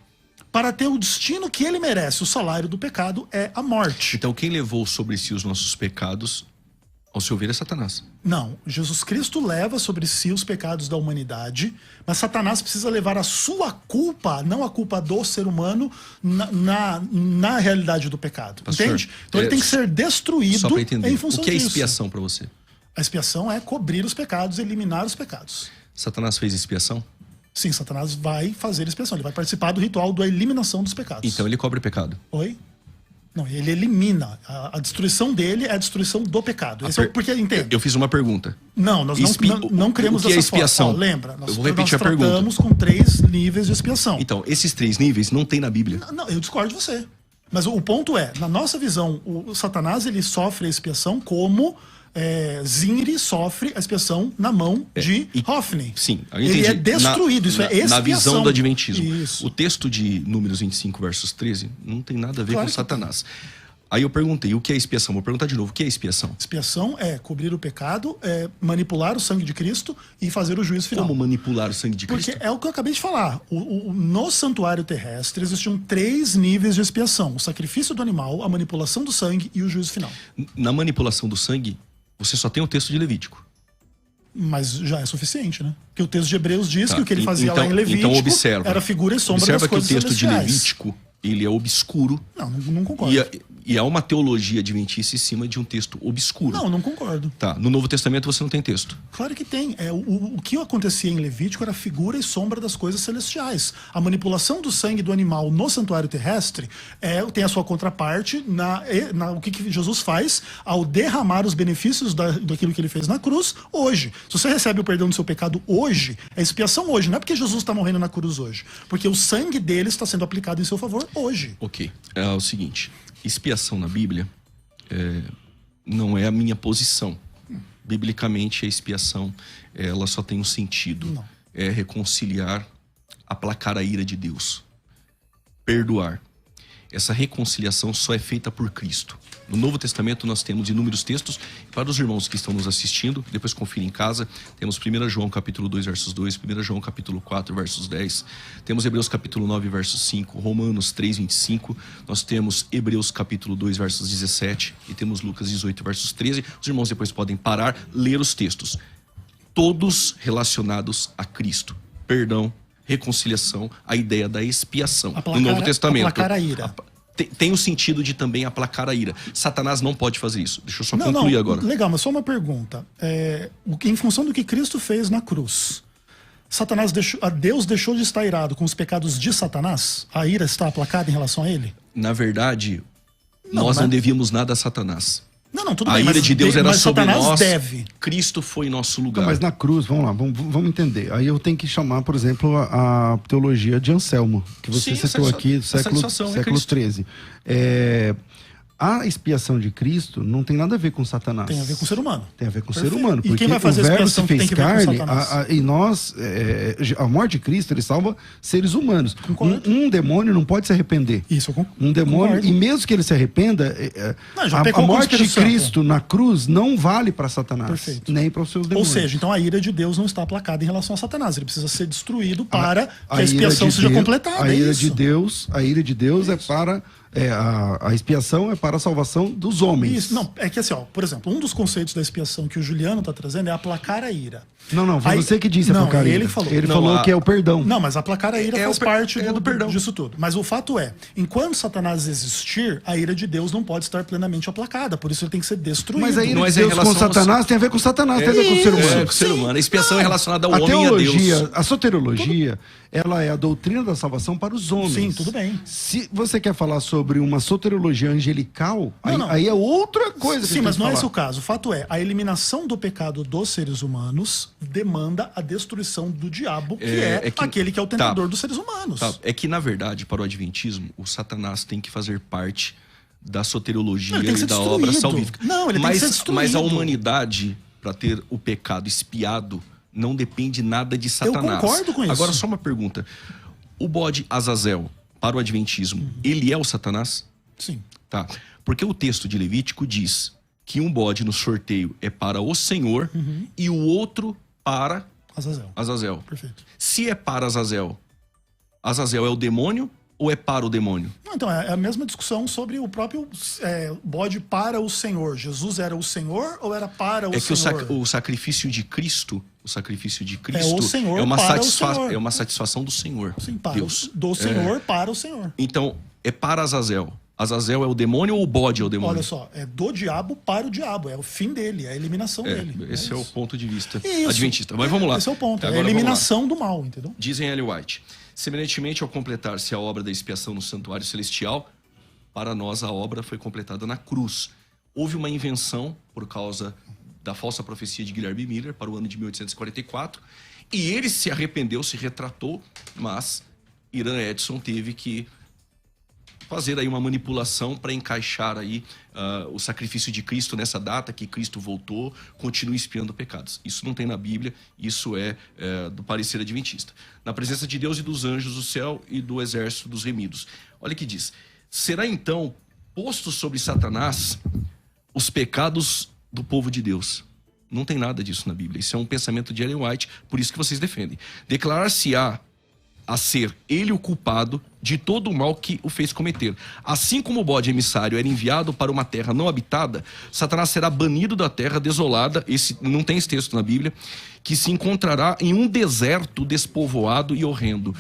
para ter o destino que ele merece. O salário do pecado é a morte. Então, quem levou sobre si os nossos pecados, ao seu ver, é Satanás. Não, Jesus Cristo leva sobre si os pecados da humanidade, mas Satanás precisa levar a sua culpa, não a culpa do ser humano, na realidade do pecado. Pastor, entende? Então ele tem que ser destruído só para entender, em função o que é disso. expiação para você? A expiação é cobrir os pecados, eliminar os pecados. Satanás fez expiação? Sim, Satanás vai fazer expiação, ele vai participar do ritual da eliminação dos pecados. Então ele cobre pecado. Oi? Não, ele elimina. A destruição dele é a destruição do pecado. Porque, entende? Eu fiz uma pergunta. Não, nós não cremos o que é dessa forma. expiação? Lembra, nós, Eu vou repetir a pergunta. Nós tratamos com 3 níveis de expiação. Então, esses 3 níveis não tem na Bíblia. Não, eu discordo de você. Mas o ponto é, na nossa visão, o Satanás ele sofre a expiação como Zinri sofre a expiação na mão de Hophni. Sim, eu entendi. Ele é destruído, isso é expiação. Na visão do Adventismo. Isso. O texto de Números 25, versos 13, não tem nada a ver Claro com que Satanás. Aí eu perguntei, o que é expiação? Vou perguntar de novo, o que é expiação? Expiação é cobrir o pecado, manipular o sangue de Cristo e fazer o juízo final. Como manipular o sangue de Cristo? Porque é o que eu acabei de falar. No santuário terrestre existiam 3 níveis de expiação: o sacrifício do animal, a manipulação do sangue e o juízo final. Na manipulação do sangue, você só tem o texto de Levítico. Mas já é suficiente, né? Porque o texto de Hebreus diz que o que ele fazia então, lá em Levítico então observa, era figura e sombra observa das coisas que o texto celestiais. de Levítico, ele é obscuro. Não concordo. E há uma teologia adventista em cima de um texto obscuro. Não concordo. Tá, no Novo Testamento você não tem texto. Claro que tem. O que acontecia em Levítico era figura e sombra das coisas celestiais. A manipulação do sangue do animal no santuário terrestre tem a sua contraparte o que Jesus faz ao derramar os benefícios daquilo que ele fez na cruz hoje. Se você recebe o perdão do seu pecado hoje, é expiação hoje. Não é porque Jesus está morrendo na cruz hoje. Porque o sangue dele está sendo aplicado em seu favor hoje. Ok. É o seguinte, expiação na Bíblia não é a minha posição. Biblicamente, a expiação ela só tem um sentido. É reconciliar, aplacar a ira de Deus. Perdoar. Essa reconciliação só é feita por Cristo. No Novo Testamento nós temos inúmeros textos. Para os irmãos que estão nos assistindo, depois confira em casa, temos 1 João capítulo 2, versos 2, 1 João capítulo 4, versos 10, temos Hebreus capítulo 9, versos 5, Romanos 3, 25, nós temos Hebreus capítulo 2, versos 17 e temos Lucas 18, versos 13. Os irmãos depois podem parar, ler os textos. Todos relacionados a Cristo. Perdão, reconciliação, a ideia da expiação. No Novo Testamento. Aplacar a ira. Tem o sentido de também aplacar a ira. Satanás não pode fazer isso. Deixa eu só concluir agora. Legal, mas só uma pergunta. Em função do que Cristo fez na cruz, Deus deixou de estar irado com os pecados de Satanás? A ira está aplacada em relação a ele? Na verdade, nós não devíamos nada a Satanás. Tudo a bem, ira de Deus era sobre Satanás nós. deve. Cristo foi em nosso lugar. Mas na cruz, vamos lá, vamos entender. Aí eu tenho que chamar, por exemplo, a teologia de Anselmo, que você citou aqui, século XIII. A expiação de Cristo não tem nada a ver com Satanás. Tem a ver com o ser humano. Tem a ver com o ser Perfeito. humano. E Porque quem vai fazer o a verbo expiação se que tem fez que ver com carne, Satanás? e nós, a morte de Cristo, ele salva seres humanos. Concordo. Um demônio não pode se arrepender. Isso, eu Um demônio, concordo. e mesmo que ele se arrependa, Não, já a pecou com o morte de Espírito Santo. Cristo na cruz não vale para Satanás, Perfeito. nem para os seus Ou demônios. seja, então a ira de Deus não está aplacada em relação a Satanás. Ele precisa ser destruído para que a ira expiação de seja Deus- completada. A é ira isso. de Deus é para a expiação é para a salvação dos homens. Isso, não, é que assim, ó, por exemplo, um dos conceitos da expiação que o Juliano está trazendo é aplacar a ira. Não, foi Aí- você que disse não, aplacar a ira. ele falou. Ele Não, falou que é o perdão. Não, mas aplacar a ira É faz o parte do perdão. disso tudo. Mas o fato é, enquanto Satanás existir, a ira de Deus não pode estar plenamente aplacada. Por isso ele tem que ser destruído. Mas a ira Mas de é em Deus com relação ao- Satanás tem a ver com Satanás, tem a ver com o ser humano. É, com o ser humano. A expiação é relacionada ao A homem e a teologia, Deus. a soteriologia, ela é a doutrina da salvação para os homens. Sim, tudo bem. Se você quer falar sobre uma soteriologia angelical, Não. aí é outra coisa. que Sim, a gente mas tem não é que esse o falar. caso. O fato é, a eliminação do pecado dos seres humanos demanda a destruição do diabo, que é aquele que é o tentador dos seres humanos. Tá, é que, na verdade, para o Adventismo, o Satanás tem que fazer parte da soteriologia Ele tem que e ser da obra destruído. salvífica. Não, ele tem que ser destruído. Mas a humanidade, para ter o pecado expiado, não depende nada de Satanás. concordo com isso. Agora, só uma pergunta. O bode Azazel, para o Adventismo, ele é o Satanás? Sim. Tá. Porque o texto de Levítico diz que um bode no sorteio é para o Senhor e o outro para Azazel. Azazel. Perfeito. Se é para Azazel, Azazel é o demônio ou é para o demônio? Não, então, é a mesma discussão sobre o próprio bode para o Senhor. Jesus era o Senhor ou era para o É que Senhor? o sacrifício de Cristo, o Senhor é uma, para o Senhor. é uma satisfação do Senhor. Sim, para Deus. do Senhor para o Senhor. Então, é para Azazel. Azazel é o demônio ou o bode é o demônio? Olha só, é do diabo para o diabo. É o fim dele, é a eliminação dele. Esse é o isso. ponto de vista Isso. adventista. Mas vamos lá. Esse é o ponto. É a Agora, vamos lá. eliminação do mal, entendeu? Dizem Ellen White, semelhantemente ao completar-se a obra da expiação no santuário celestial, para nós a obra foi completada na cruz. Houve uma invenção por causa da falsa profecia de Guilherme Miller para o ano de 1844, e ele se arrependeu, se retratou, mas Irã Edson teve que fazer aí uma manipulação para encaixar aí o sacrifício de Cristo nessa data que Cristo voltou, continua expiando pecados. Isso não tem na Bíblia, isso é do parecer adventista. Na presença de Deus e dos anjos do céu e do exército dos remidos. Olha o que diz. Será então posto sobre Satanás os pecados do povo de Deus. Não tem nada disso na Bíblia. Isso é um pensamento de Ellen White, por isso que vocês defendem. Declarar-se-á a ser ele o culpado de todo o mal que o fez cometer. Assim como o bode emissário era enviado para uma terra não habitada, Satanás será banido da terra desolada, não tem esse texto na Bíblia, que se encontrará em um deserto despovoado e horrendo.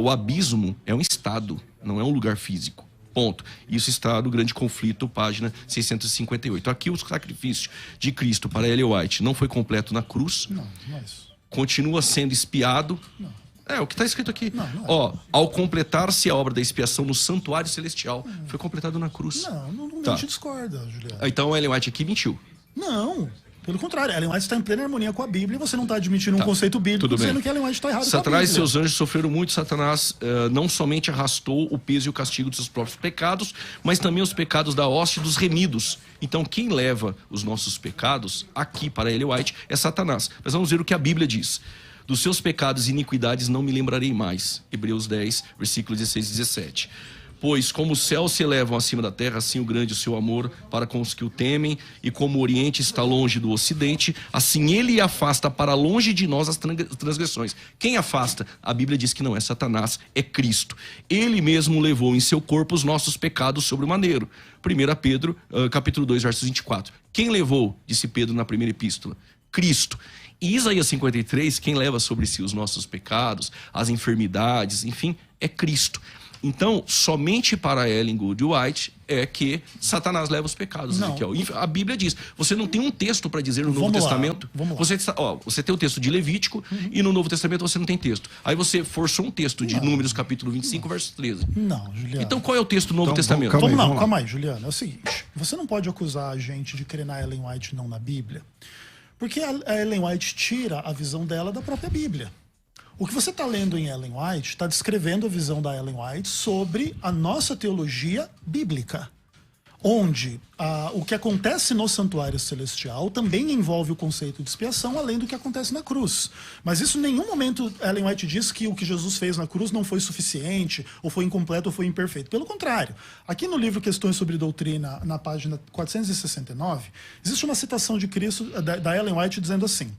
O abismo é um estado, não é um lugar físico. Ponto. Isso está no Grande Conflito, página 658. Aqui o sacrifício de Cristo para Ellen White não foi completo na cruz, Não é isso. continua sendo expiado. Não. É o que está escrito aqui. Não é. Ó, ao completar-se a obra da expiação no santuário celestial, foi completado na cruz. Não Tá. a gente discorda, Juliano. Então Ellen White aqui mentiu. Não. Pelo contrário, Ellen White está em plena harmonia com a Bíblia e você não está admitindo um conceito bíblico tudo bem. dizendo que Ellen White está errado Satanás com a e Bíblia. seus anjos sofreram muito. Satanás não somente arrastou o peso e o castigo de seus próprios pecados, mas também os pecados da hoste dos remidos. Então quem leva os nossos pecados aqui para Ellen White é Satanás. Mas vamos ver o que a Bíblia diz. Dos seus pecados e iniquidades não me lembrarei mais. Hebreus 10, versículos 16 e 17. Pois como os céus se elevam acima da terra, assim o grande o seu amor para com os que o temem, e como o oriente está longe do ocidente, assim ele afasta para longe de nós as transgressões. Quem afasta? A Bíblia diz que não é Satanás, é Cristo. Ele mesmo levou em seu corpo os nossos pecados sobre o madeiro. 1 Pedro, capítulo 2, versos 24. Quem levou, disse Pedro na primeira epístola? Cristo. Em Isaías 53, quem leva sobre si os nossos pecados, as enfermidades, enfim, é Cristo. Então, somente para Ellen Good White é que Satanás leva os pecados. Não. Ezequiel. A Bíblia diz. Você não tem um texto para dizer no Novo Vamos lá, Testamento. vamos lá. Você tem o texto de Levítico e no Novo Testamento você não tem texto. Aí você forçou um texto de Números capítulo 25, verso 13. Não, Juliano. Então qual é o texto do Novo Então, Testamento? calma aí, vamos lá. Calma aí, Juliano. É o seguinte, você não pode acusar a gente de crer na Ellen White e não na Bíblia, porque a Ellen White tira a visão dela da própria Bíblia. O que você está lendo em Ellen White está descrevendo a visão da Ellen White sobre a nossa teologia bíblica. onde o que acontece no santuário celestial também envolve o conceito de expiação, além do que acontece na cruz. Mas isso em nenhum momento Ellen White diz que o que Jesus fez na cruz não foi suficiente, ou foi incompleto, ou foi imperfeito. Pelo contrário, aqui no livro Questões sobre Doutrina, na página 469, existe uma citação de Cristo, da Ellen White, dizendo assim: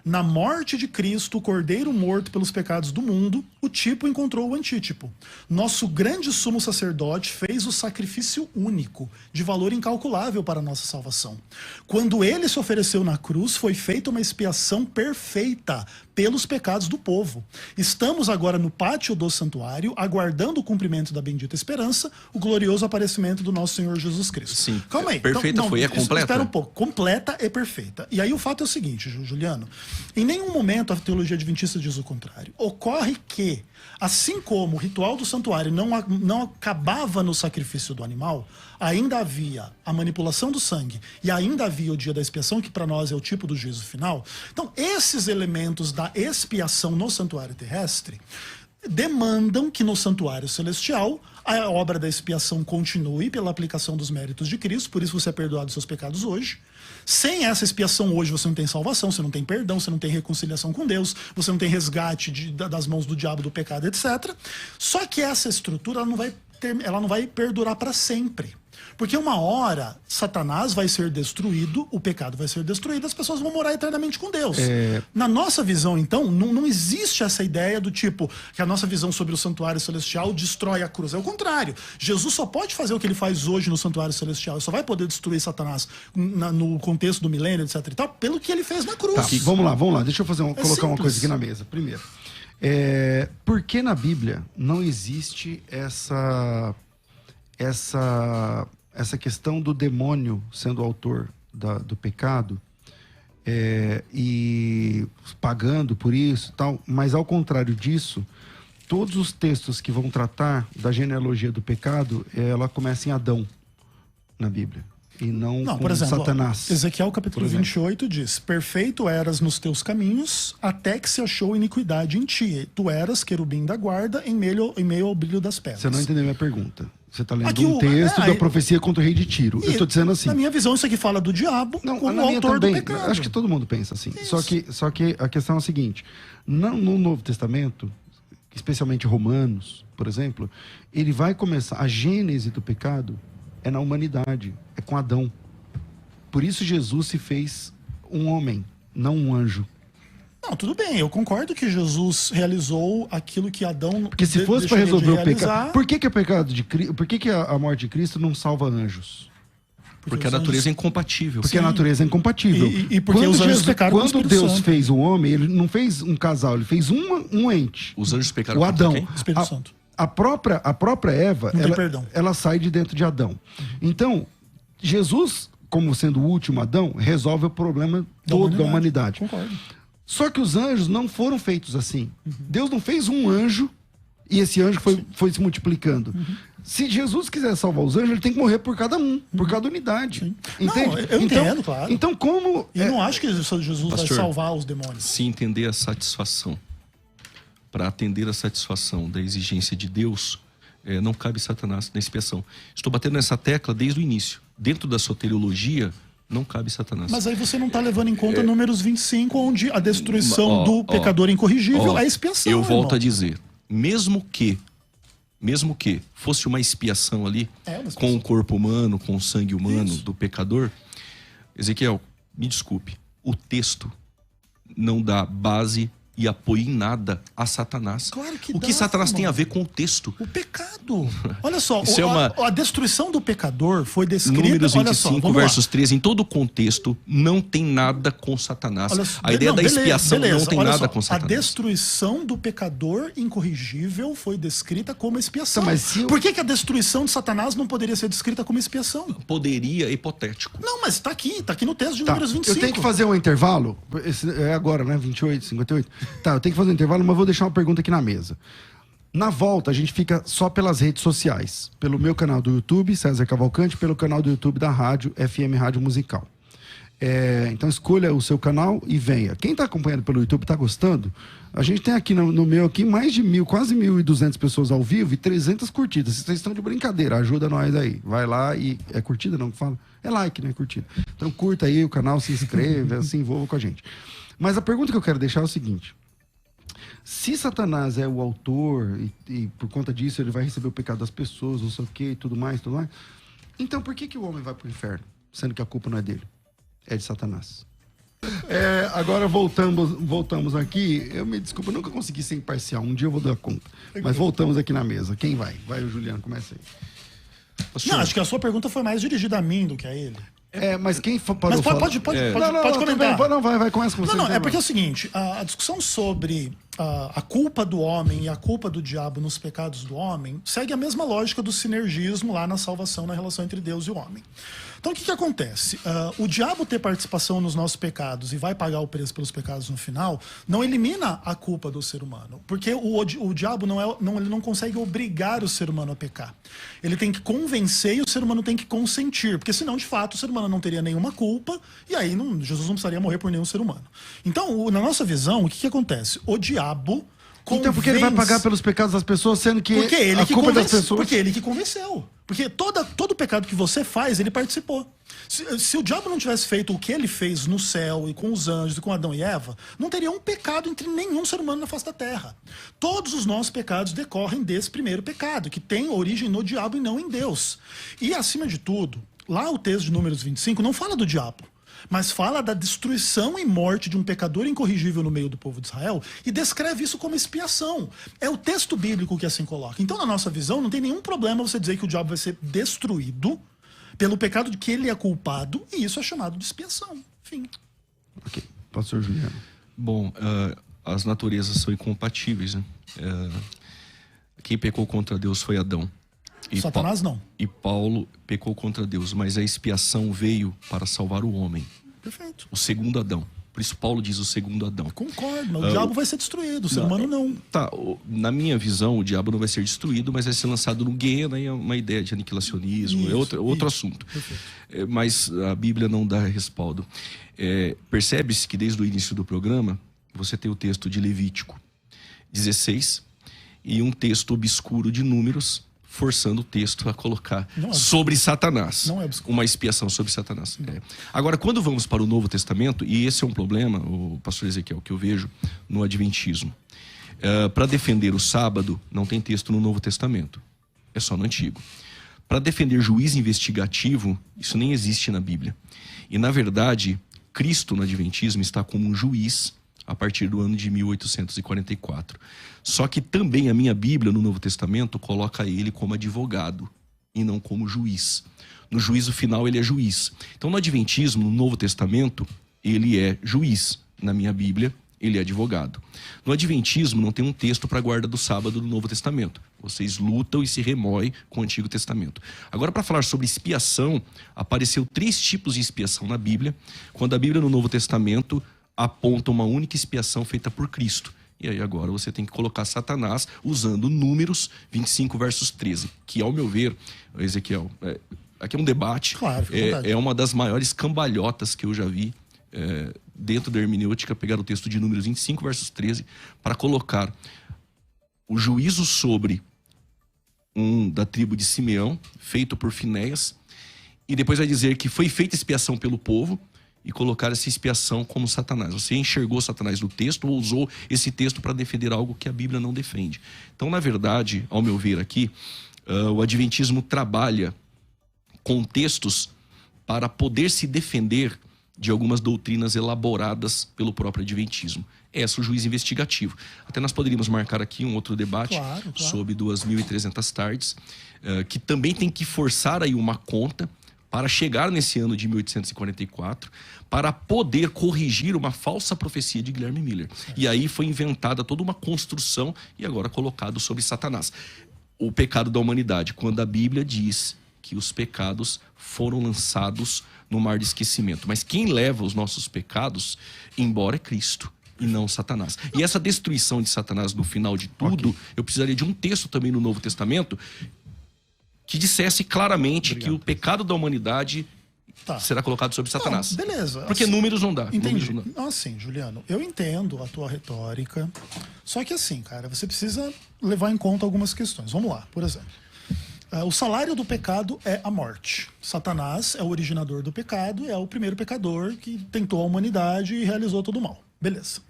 na morte de Cristo, o cordeiro morto pelos pecados do mundo, o tipo encontrou o antítipo. Nosso grande sumo sacerdote fez o sacrifício único, de valor incalculável para a nossa salvação. Quando ele se ofereceu na cruz, foi feita uma expiação perfeita pelos pecados do povo. Estamos agora no pátio do santuário, aguardando o cumprimento da bendita esperança, o glorioso aparecimento do nosso Senhor Jesus Cristo. Sim. Calma aí. Perfeita foi, é completa? Espera um pouco. Completa e perfeita. E aí o fato é o seguinte, Juliano, em nenhum momento a teologia adventista diz o contrário. Ocorre que, assim como o ritual do santuário não acabava no sacrifício do animal, ainda havia a manipulação do sangue e ainda havia o dia da expiação, que para nós é o tipo do juízo final. Então, esses elementos da expiação no santuário terrestre demandam que no santuário celestial a obra da expiação continue pela aplicação dos méritos de Cristo, por isso você é perdoado dos seus pecados hoje. Sem essa expiação hoje você não tem salvação, você não tem perdão, você não tem reconciliação com Deus, você não tem resgate das mãos do diabo, do pecado, etc. Só que essa estrutura ela não vai perdurar para sempre. Porque uma hora Satanás vai ser destruído, o pecado vai ser destruído, as pessoas vão morar eternamente com Deus. Na nossa visão, então, não existe essa ideia do tipo que a nossa visão sobre o santuário celestial destrói a cruz. É o contrário. Jesus só pode fazer o que ele faz hoje no santuário celestial. Ele só vai poder destruir Satanás no contexto do milênio, etc. e tal, pelo que ele fez na cruz. Tá, vamos lá. Deixa eu colocar simples. uma coisa aqui na mesa. Primeiro, por que na Bíblia não existe essa questão do demônio sendo autor do pecado e pagando por isso, tal, mas ao contrário disso, todos os textos que vão tratar da genealogia do pecado, ela começa em Adão na Bíblia e não com por exemplo, Satanás. Ezequiel capítulo 28 diz: perfeito eras nos teus caminhos, até que se achou iniquidade em ti. Tu eras querubim da guarda em meio ao brilho das pedras. Você não entendeu minha pergunta. Você está lendo Aqui um texto da profecia contra o rei de Tiro. Eu estou dizendo assim. Na minha visão, isso aqui fala do diabo como o autor do pecado. Acho que todo mundo pensa assim. Só que a questão é a seguinte: no Novo Testamento, especialmente Romanos, por exemplo, ele vai começar. A gênese do pecado é na humanidade, é com Adão. Por isso Jesus se fez um homem, não um anjo. Não, tudo bem, eu concordo que Jesus realizou aquilo que Adão... Porque se fosse para resolver o pecado... Por que o pecado de Cristo... Por que a morte de Cristo não salva anjos? Porque a natureza é incompatível. Porque a natureza é incompatível. E porque os anjos pecaram com o Espírito Deus Santo. fez um homem, ele não fez um casal, ele fez um ente. Os anjos pecaram o Adão. quem? Espírito Santo. A própria Eva, ela sai de dentro de Adão. Então, Jesus, como sendo o último Adão, resolve o problema todo da humanidade. Concordo. Só que os anjos não foram feitos assim. Deus não fez um anjo e esse anjo foi se multiplicando. Se Jesus quiser salvar os anjos, ele tem que morrer por cada um, por cada unidade. Sim. Entende? Não, eu entendo, claro. Então, como... E não acho que Jesus Pastor, vai salvar os demônios. Se entender a satisfação, para atender a satisfação da exigência de Deus, não cabe Satanás na expiação. Estou batendo nessa tecla desde o início. Dentro da soteriologia, não cabe Satanás. Mas aí você não está levando em conta Números 25, onde a destruição do pecador incorrigível é expiação. Eu volto a dizer, mesmo que fosse uma expiação ali, com o corpo humano, com o sangue humano do pecador, Ezequiel, me desculpe, o texto não dá base e apoio em nada a Satanás. Claro que o que Satanás tem a ver com o texto? O pecado. Olha só, Isso a destruição do pecador foi descrita... Números 25, olha só, versos 13, em todo o contexto, não tem nada com Satanás. A ideia da expiação não tem nada com Satanás. A destruição do pecador incorrigível foi descrita como expiação. Mas por que a destruição de Satanás não poderia ser descrita como expiação? Poderia, hipotético. Não, mas está aqui no texto de Números 25. Eu tenho que fazer um intervalo, é agora, né, 28, 58. Tá, eu tenho que fazer um intervalo, mas vou deixar uma pergunta aqui na mesa. Na volta, a gente fica só pelas redes sociais. Pelo meu canal do YouTube, César Cavalcante, pelo canal do YouTube da rádio, FM Rádio Musical. Então escolha o seu canal e venha. Quem está acompanhando pelo YouTube está gostando? A gente tem aqui no meu aqui mais de 1.000, quase 1.200 pessoas ao vivo e 300 curtidas. Vocês estão de brincadeira, ajuda nós aí. Vai lá e... É curtida não que fala? É like, não é curtida. Então curta aí o canal, se inscreva, se envolva com a gente. Mas a pergunta que eu quero deixar é o seguinte. Se Satanás é o autor e por conta disso ele vai receber o pecado das pessoas, não sei o que, tudo mais, então por que o homem vai para o inferno, sendo que a culpa não é dele? É de Satanás. Agora voltamos aqui. Eu me desculpa, eu nunca consegui ser imparcial. Um dia eu vou dar conta. Mas voltamos aqui na mesa. Quem vai? Vai o Juliano, começa aí. Não, acho que a sua pergunta foi mais dirigida a mim do que a ele. Mas quem parou Mas pode comentar. Vai, começa com você. Não, é porque é o seguinte, a discussão sobre a culpa do homem e a culpa do diabo nos pecados do homem segue a mesma lógica do sinergismo lá na salvação, na relação entre Deus e o homem. Então o que acontece? O diabo ter participação nos nossos pecados e vai pagar o preço pelos pecados no final, não elimina a culpa do ser humano. Porque o diabo ele não consegue obrigar o ser humano a pecar. Ele tem que convencer e o ser humano tem que consentir. Porque senão, de fato, o ser humano não teria nenhuma culpa e aí Jesus não precisaria morrer por nenhum ser humano. Então, na nossa visão, o que acontece? O diabo... Então por que ele vai pagar pelos pecados das pessoas, sendo que a culpa das pessoas... Porque ele que convenceu. Porque todo pecado que você faz, ele participou. Se o diabo não tivesse feito o que ele fez no céu e com os anjos e com Adão e Eva, não teria um pecado entre nenhum ser humano na face da terra. Todos os nossos pecados decorrem desse primeiro pecado, que tem origem no diabo e não em Deus. E, acima de tudo, lá o texto de Números 25 não fala do diabo, mas fala da destruição e morte de um pecador incorrigível no meio do povo de Israel e descreve isso como expiação. É o texto bíblico que assim coloca. Então, na nossa visão, não tem nenhum problema você dizer que o diabo vai ser destruído pelo pecado de que ele é culpado, e isso é chamado de expiação. Fim. Ok. Pastor Juliano. Bom, as naturezas são incompatíveis, né? Quem pecou contra Deus foi Adão. Satanás não. E Paulo pecou contra Deus, mas a expiação veio para salvar o homem. Perfeito. O segundo Adão. Por isso Paulo diz o segundo Adão. Concordo, mas o diabo vai ser destruído, o ser humano não. Tá, na minha visão, o diabo não vai ser destruído, mas vai ser lançado no Guiana, é uma ideia de aniquilacionismo, outro assunto. Mas a Bíblia não dá respaldo. Percebe-se que desde o início do programa, você tem o texto de Levítico 16 e um texto obscuro de Números, forçando o texto a colocar sobre Satanás. Não é obscuro. Uma expiação sobre Satanás. Agora, quando vamos para o Novo Testamento, e esse é um problema, o pastor Ezequiel, que eu vejo no Adventismo. Para defender o sábado, não tem texto no Novo Testamento. É só no Antigo. Para defender juiz investigativo, isso nem existe na Bíblia. E, na verdade, Cristo no Adventismo está como um juiz a partir do ano de 1844. Só que também a minha Bíblia, no Novo Testamento, coloca ele como advogado e não como juiz. No juízo final, ele é juiz. Então, no Adventismo, no Novo Testamento, ele é juiz. Na minha Bíblia, ele é advogado. No Adventismo, não tem um texto para a guarda do sábado do Novo Testamento. Vocês lutam e se remoem com o Antigo Testamento. Agora, para falar sobre expiação, apareceu 3 tipos de expiação na Bíblia, quando a Bíblia, no Novo Testamento, aponta uma única expiação feita por Cristo. E aí agora você tem que colocar Satanás usando Números 25, versos 13. Que, ao meu ver, Ezequiel, aqui é um debate. Claro, é uma das maiores cambalhotas que eu já vi dentro da hermenêutica, pegar o texto de Números 25, versos 13, para colocar o juízo sobre um da tribo de Simeão, feito por Finéias, e depois vai dizer que foi feita expiação pelo povo, e colocar essa expiação como Satanás. Você enxergou Satanás no texto ou usou esse texto para defender algo que a Bíblia não defende. Então, na verdade, ao meu ver aqui, o Adventismo trabalha com textos para poder se defender de algumas doutrinas elaboradas pelo próprio Adventismo. Esse é o juiz investigativo. Até nós poderíamos marcar aqui um outro debate sobre 2.300 tardes, que também tem que forçar aí uma conta para chegar nesse ano de 1844, para poder corrigir uma falsa profecia de Guilherme Miller. E aí foi inventada toda uma construção e agora colocado sobre Satanás. O pecado da humanidade, quando a Bíblia diz que os pecados foram lançados no mar de esquecimento. Mas quem leva os nossos pecados embora é Cristo e não Satanás. E essa destruição de Satanás no final de tudo, eu precisaria de um texto também no Novo Testamento que dissesse claramente que o pecado da humanidade será colocado sobre Satanás. Não, beleza. Porque assim, números não dá. Entendi. Números não dá. Assim, Juliano, eu entendo a tua retórica. Só que assim, cara, você precisa levar em conta algumas questões. Vamos lá, por exemplo. O salário do pecado é a morte. Satanás é o originador do pecado, é o primeiro pecador que tentou a humanidade e realizou todo o mal. Beleza.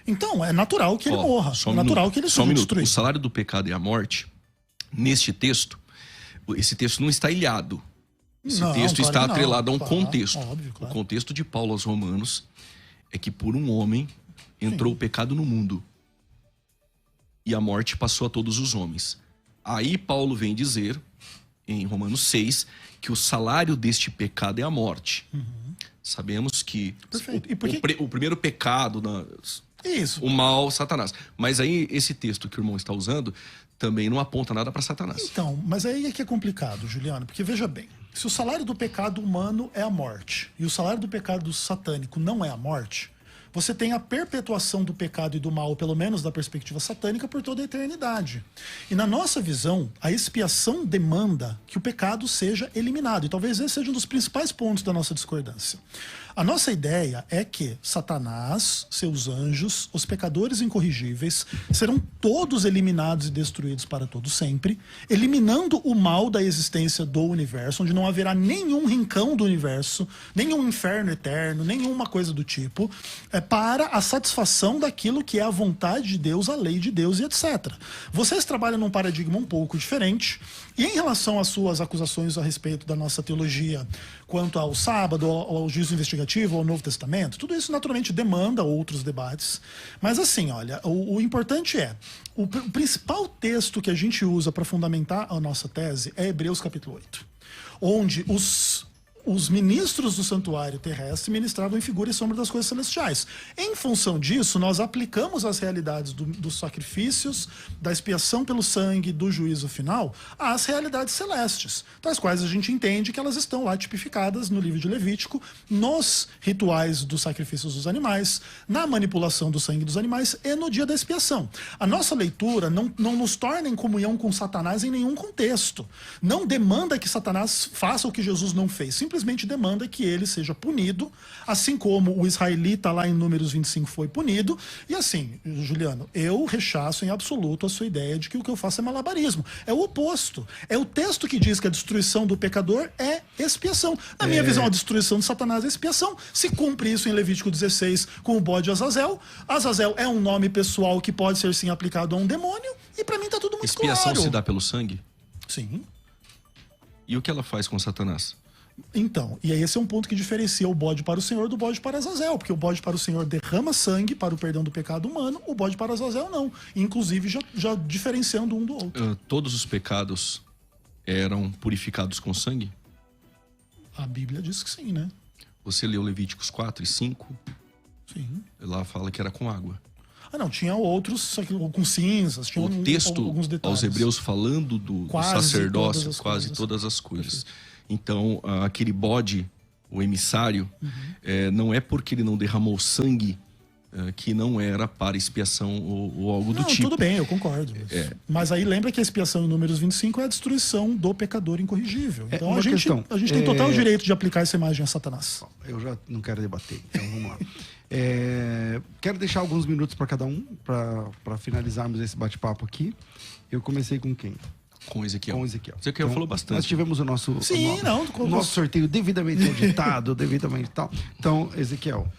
Então, é natural que ele morra. É natural que ele seja destruído. O salário do pecado é a morte. Neste texto, esse texto não está ilhado. Esse texto está atrelado a um contexto. Óbvio, claro. O contexto de Paulo aos Romanos é que por um homem entrou o pecado no mundo. E a morte passou a todos os homens. Aí Paulo vem dizer, em Romanos 6, que o salário deste pecado é a morte. Sabemos que o primeiro pecado, o mal, Satanás. Mas aí esse texto que o irmão está usando também não aponta nada para Satanás. Então, mas aí é que é complicado, Juliano, porque veja bem, se o salário do pecado humano é a morte e o salário do pecado satânico não é a morte, você tem a perpetuação do pecado e do mal, pelo menos da perspectiva satânica, por toda a eternidade. E na nossa visão, a expiação demanda que o pecado seja eliminado. E talvez esse seja um dos principais pontos da nossa discordância. A nossa ideia é que Satanás, seus anjos, os pecadores incorrigíveis, serão todos eliminados e destruídos para todo sempre, eliminando o mal da existência do universo, onde não haverá nenhum rincão do universo, nenhum inferno eterno, nenhuma coisa do tipo, para a satisfação daquilo que é a vontade de Deus, a lei de Deus e etc. Vocês trabalham num paradigma um pouco diferente, e em relação às suas acusações a respeito da nossa teologia quanto ao sábado, ao juízo investigativo, ao Novo Testamento, tudo isso naturalmente demanda outros debates. Mas assim, olha, o importante é, o principal texto que a gente usa para fundamentar a nossa tese é Hebreus capítulo 8, onde os ministros do santuário terrestre ministravam em figura e sombra das coisas celestiais. Em função disso, nós aplicamos as realidades dos sacrifícios, da expiação pelo sangue, do juízo final, às realidades celestes, das quais a gente entende que elas estão lá tipificadas no livro de Levítico, nos rituais dos sacrifícios dos animais, na manipulação do sangue dos animais e no dia da expiação. A nossa leitura não nos torna em comunhão com Satanás em nenhum contexto. Não demanda que Satanás faça o que Jesus não fez, simplesmente demanda que ele seja punido, assim como o israelita lá em Números 25 foi punido. E assim, Juliano, eu rechaço em absoluto a sua ideia de que o que eu faço é malabarismo. É o oposto. É o texto que diz que a destruição do pecador é expiação. Na minha visão, a destruição de Satanás é expiação. Se cumpre isso em Levítico 16 com o bode Azazel. Azazel é um nome pessoal que pode ser sim aplicado a um demônio, e pra mim tá tudo muito claro. Expiação se dá pelo sangue? Sim. E o que ela faz com Satanás? Então, e aí esse é um ponto que diferencia o bode para o Senhor do bode para Azazel, porque o bode para o Senhor derrama sangue para o perdão do pecado humano, o bode para Azazel não, inclusive já diferenciando um do outro. Todos os pecados eram purificados com sangue? A Bíblia diz que sim, né? Você leu Levíticos 4 e 5? Sim. Lá fala que era com água. Ah, não, tinha outros só que, com cinzas, tinha o texto alguns detalhes. aos Hebreus falando do sacerdócio, quase todas as coisas. Então, aquele bode, o emissário, não é porque ele não derramou sangue que não era para expiação ou algo do tipo. Tudo bem, eu concordo. Mas aí lembra que a expiação em Números 25 é a destruição do pecador incorrigível. Então a gente tem total direito de aplicar essa imagem a Satanás. Eu já não quero debater, então vamos lá. Quero deixar alguns minutos para cada um, para finalizarmos esse bate-papo aqui. Eu comecei com quem? Com Ezequiel. Ezequiel Então, falou bastante. Nós tivemos o nosso sorteio devidamente auditado, devidamente tal. Então, Ezequiel,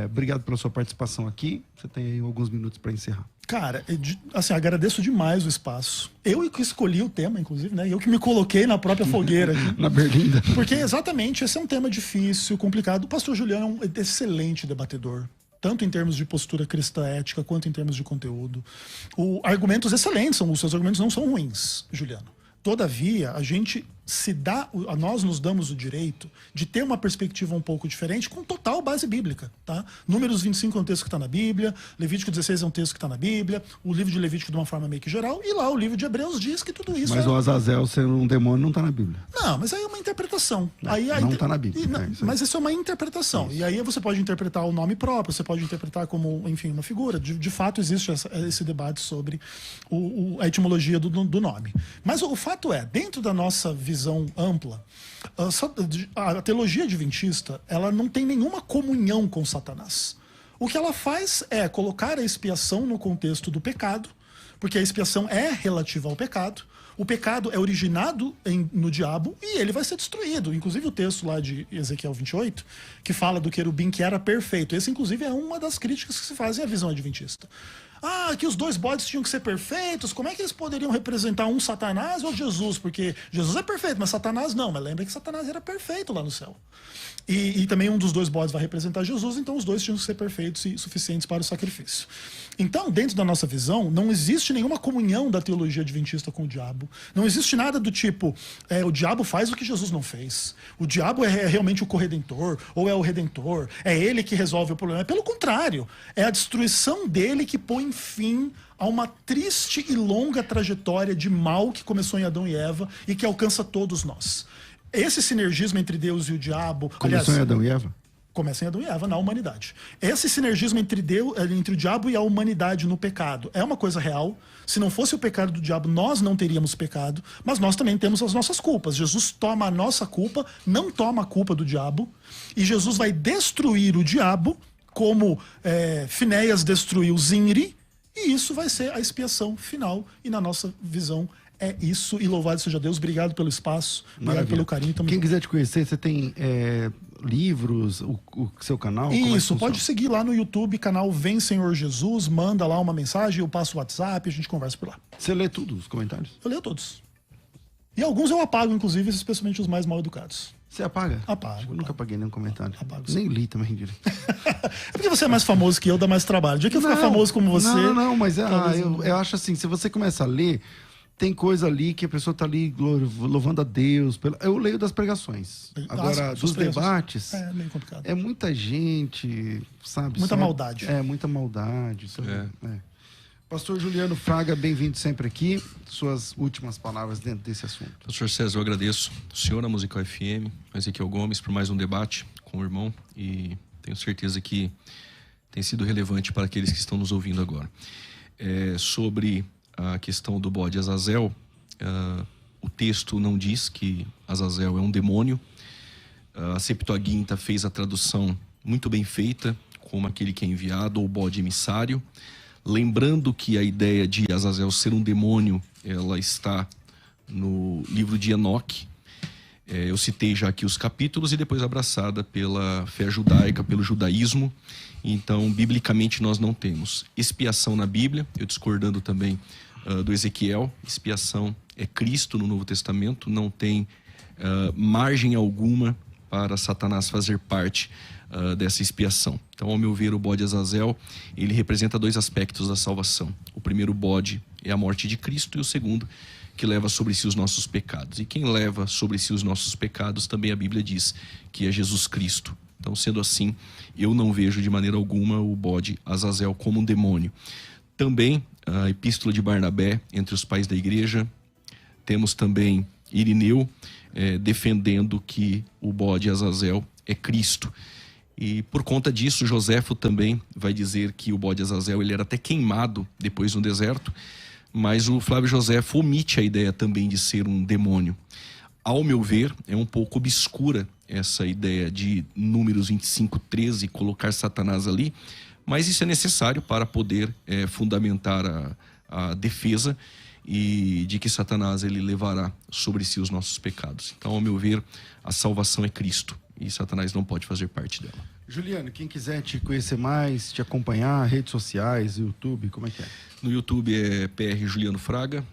obrigado pela sua participação aqui. Você tem aí alguns minutos para encerrar. Cara, assim, agradeço demais o espaço. Eu que escolhi o tema, inclusive, né? Eu que me coloquei na própria fogueira aqui. Na berlinda. Porque, exatamente, esse é um tema difícil, complicado. O pastor Juliano é um excelente debatedor, tanto em termos de postura cristã ética, quanto em termos de conteúdo. Argumentos excelentes, os seus argumentos não são ruins, Juliano. Todavia, nós nos damos o direito de ter uma perspectiva um pouco diferente com total base bíblica, tá? Números 25 é um texto que está na Bíblia, Levítico 16 é um texto que está na Bíblia, o livro de Levítico de uma forma meio que geral, e lá o livro de Hebreus diz que tudo isso Mas o Azazel sendo um demônio não está na Bíblia. Não, mas aí é uma interpretação. Não está na Bíblia. Mas isso é uma interpretação. E aí você pode interpretar o nome próprio, você pode interpretar como, enfim, uma figura. De fato, existe esse debate sobre a etimologia do nome. Mas o fato é, dentro da nossa visão ampla, A teologia adventista, ela não tem nenhuma comunhão com Satanás. O que ela faz é colocar a expiação no contexto do pecado, porque a expiação é relativa ao pecado. O pecado é originado no diabo e ele vai ser destruído. Inclusive o texto lá de Ezequiel 28, que fala do querubim que era perfeito. Esse, inclusive, é uma das críticas que se fazem à visão adventista. Que os dois bodes tinham que ser perfeitos. Como é que eles poderiam representar um Satanás ou Jesus? Porque Jesus é perfeito, mas Satanás não. Mas lembra que Satanás era perfeito lá no céu. E também um dos dois bodes vai representar Jesus, então os dois tinham que ser perfeitos e suficientes para o sacrifício. Então, dentro da nossa visão, não existe nenhuma comunhão da teologia adventista com o diabo. Não existe nada do tipo, o diabo faz o que Jesus não fez. O diabo é realmente o corredentor, ou é o redentor. É ele que resolve o problema. Pelo contrário, é a destruição dele que põe fim a uma triste e longa trajetória de mal que começou em Adão e Eva e que alcança todos nós. Esse sinergismo entre Deus e o diabo... Começou em Adão e Eva? Começa em Adão e Eva, na humanidade. Esse sinergismo entre o diabo e a humanidade no pecado é uma coisa real. Se não fosse o pecado do diabo, nós não teríamos pecado, mas nós também temos as nossas culpas. Jesus toma a nossa culpa, não toma a culpa do diabo, e Jesus vai destruir o diabo, como Finéias destruiu Zinri, e isso vai ser a expiação final, e na nossa visão é isso, e louvado seja Deus. Obrigado pelo espaço, obrigado pelo carinho. Quem quiser te conhecer, você tem livros, o seu canal? Isso, pode seguir lá no YouTube, canal Vem Senhor Jesus, manda lá uma mensagem, eu passo o WhatsApp, a gente conversa por lá. Você lê tudo, os comentários? Eu leio todos. E alguns eu apago, inclusive, especialmente os mais mal educados. Você apaga? Apago. Eu nunca apaguei nenhum comentário. Apago. Nem li também direito. É porque você é mais famoso que eu, dá mais trabalho. O dia que eu ficar famoso como você... Mas eu acho assim, se você começa a ler... Tem coisa ali que a pessoa está ali louvando a Deus. Eu leio das pregações. Agora, dos debates... É meio complicado. É muita gente, sabe? Muita maldade. Muita maldade. Pastor Juliano Fraga, bem-vindo sempre aqui. Suas últimas palavras dentro desse assunto. Pastor César, eu agradeço o senhor, a Musical FM, a Ezequiel Gomes, por mais um debate com o irmão. E tenho certeza que tem sido relevante para aqueles que estão nos ouvindo agora. Sobre a questão do bode Azazel, o texto não diz que Azazel é um demônio. A Septuaginta fez a tradução muito bem feita, como aquele que é enviado, ou bode emissário. Lembrando que a ideia de Azazel ser um demônio, ela está no livro de Enoque. Eu citei já aqui os capítulos e depois abraçada pela fé judaica, pelo judaísmo. Então, biblicamente, nós não temos expiação na Bíblia, eu discordando também do Ezequiel. Expiação é Cristo no Novo Testamento, não tem margem alguma para Satanás fazer parte dessa expiação. Então, ao meu ver, o bode Azazel, ele representa dois aspectos da salvação. O primeiro bode é a morte de Cristo, e o segundo, que leva sobre si os nossos pecados. E quem leva sobre si os nossos pecados, também a Bíblia diz que é Jesus Cristo. Então, sendo assim, eu não vejo de maneira alguma o bode Azazel como um demônio. Também a epístola de Barnabé entre os pais da igreja. Temos também Irineu defendendo que o bode Azazel é Cristo. E por conta disso, Joséfo também vai dizer que o bode Azazel ele era até queimado depois no deserto, mas o Flávio Joséfo omite a ideia também de ser um demônio. Ao meu ver, é um pouco obscura essa ideia de Números 25:13, colocar Satanás ali, mas isso é necessário para poder fundamentar a defesa e de que Satanás ele levará sobre si os nossos pecados. Então, ao meu ver, a salvação é Cristo e Satanás não pode fazer parte dela. Juliano, quem quiser te conhecer mais, te acompanhar, redes sociais, YouTube, como é que é? No YouTube é PR Juliano Fraga,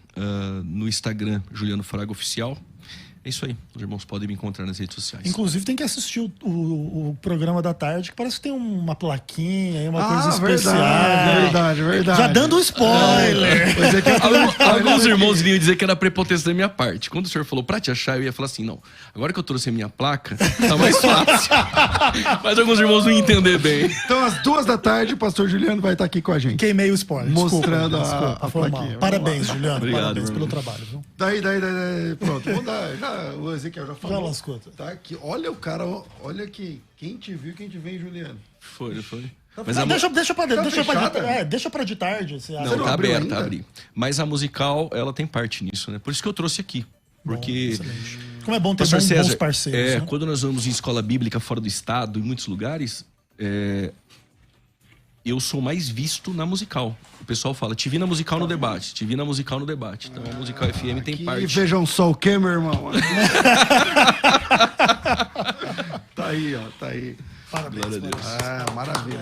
no Instagram Juliano Fraga Oficial. É isso aí, os irmãos podem me encontrar nas redes sociais. Inclusive tem que assistir o programa da tarde, que parece que tem uma plaquinha aí, uma coisa especial. Verdade. Já dando um spoiler. Alguns irmãos iriam dizer que era prepotência da minha parte. Quando o senhor falou pra te achar, eu ia falar assim, não, agora que eu trouxe a minha placa, tá mais fácil. Mas alguns irmãos não iam entender bem. Então, às 2h o pastor Juliano vai estar aqui com a gente. Queimei o spoiler. Mostrando desculpa, a plaquinha. Parabéns, Juliano. Obrigado, Parabéns irmão. pelo trabalho. Viu? Daí, pronto, vou dar, já, o Ezequiel já falou. Já lascou. Tá aqui, olha o cara, olha aqui, quem te viu, quem te vê, Juliano. Foi. Mas deixa pra de tarde. Não, tá aberto, tá abrir. Mas a musical, ela tem parte nisso, né? Por isso que eu trouxe aqui. Porque Como é bom ter Pastor bons César, parceiros. né? quando nós vamos em escola bíblica fora do estado, em muitos lugares, eu sou mais visto na musical. O pessoal fala, te vi na musical no debate, te vi na musical no debate. Então a musical FM tem E parte. vejam só o que, meu irmão? Tá aí, ó, tá aí. Parabéns. Glória a Deus. Maravilha.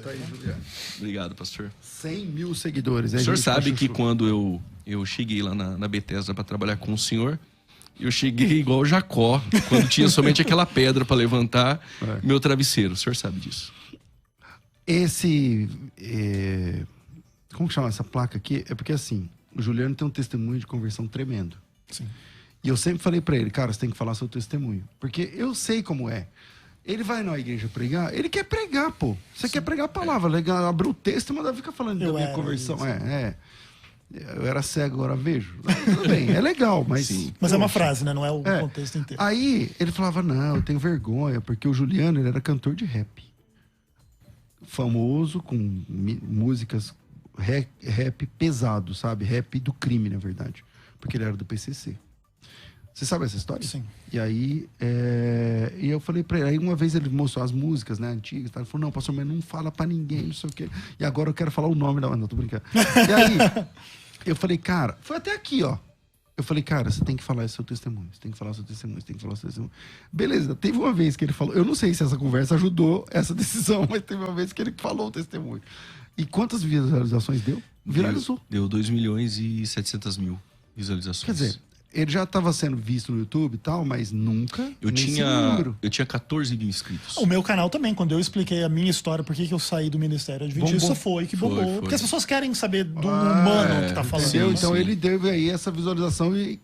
Tá aí, Juliano. Obrigado, pastor. 100 mil seguidores. O senhor sabe que quando eu cheguei lá na Bethesda para trabalhar com o senhor, eu cheguei igual o Jacó, quando tinha somente aquela pedra para levantar meu travesseiro. O senhor sabe disso. Como que chama essa placa aqui? É porque assim, o Juliano tem um testemunho de conversão tremendo. Sim. E eu sempre falei pra ele, cara, você tem que falar seu testemunho. Porque eu sei como é. Ele vai na igreja pregar, ele quer pregar, pô. Você quer pregar a palavra, legal, abrir o texto e mandar ficar falando da minha conversão. Eu era cego, agora vejo. Tudo bem, é legal, mas... Sim. Mas é uma frase, né? Não é o contexto inteiro. Aí ele falava, não, eu tenho vergonha, porque o Juliano, ele era cantor de rap. Famoso, com músicas rap pesado, sabe? Rap do crime, na verdade. Porque ele era do PCC. Você sabe essa história? Sim. E aí, e eu falei pra ele, aí uma vez ele mostrou as músicas, né, antigas, tá? Ele falou, não, pastor, mas não fala pra ninguém, não sei o quê. E agora eu quero falar o nome da... Não, tô brincando. E aí, eu falei, cara, foi até aqui, ó. Eu falei, cara, você tem que falar seu testemunho, você tem que falar seu testemunho, você tem que falar seu testemunho. Beleza, teve uma vez que ele falou, eu não sei se essa conversa ajudou essa decisão, mas teve uma vez que ele falou o testemunho. E quantas visualizações deu? Viralizou. Deu 2.700.000 visualizações. Quer dizer, ele já estava sendo visto no YouTube e tal, mas nunca eu nesse tinha número. 14 mil inscritos. O meu canal também, quando eu expliquei a minha história, por que eu saí do Ministério Adventista, Bombou. foi que bombou. Foi. Porque as pessoas querem saber do humano que tá falando. Entendeu? né? Então sim. ele teve aí essa visualização e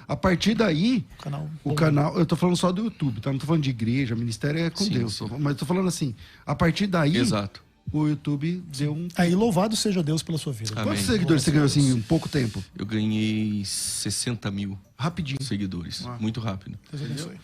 a partir daí, O canal. o canal, eu tô falando só do YouTube, tá? Não tô falando de igreja, ministério é com Sim, Deus. sim. Mas tô falando assim, a partir daí, Exato. o YouTube deu um... Aí louvado seja Deus pela sua vida. Amém. Quantos seguidores você ganhou assim em pouco tempo? Eu ganhei 60 mil Rapidinho. seguidores. Muito rápido. Deus abençoe.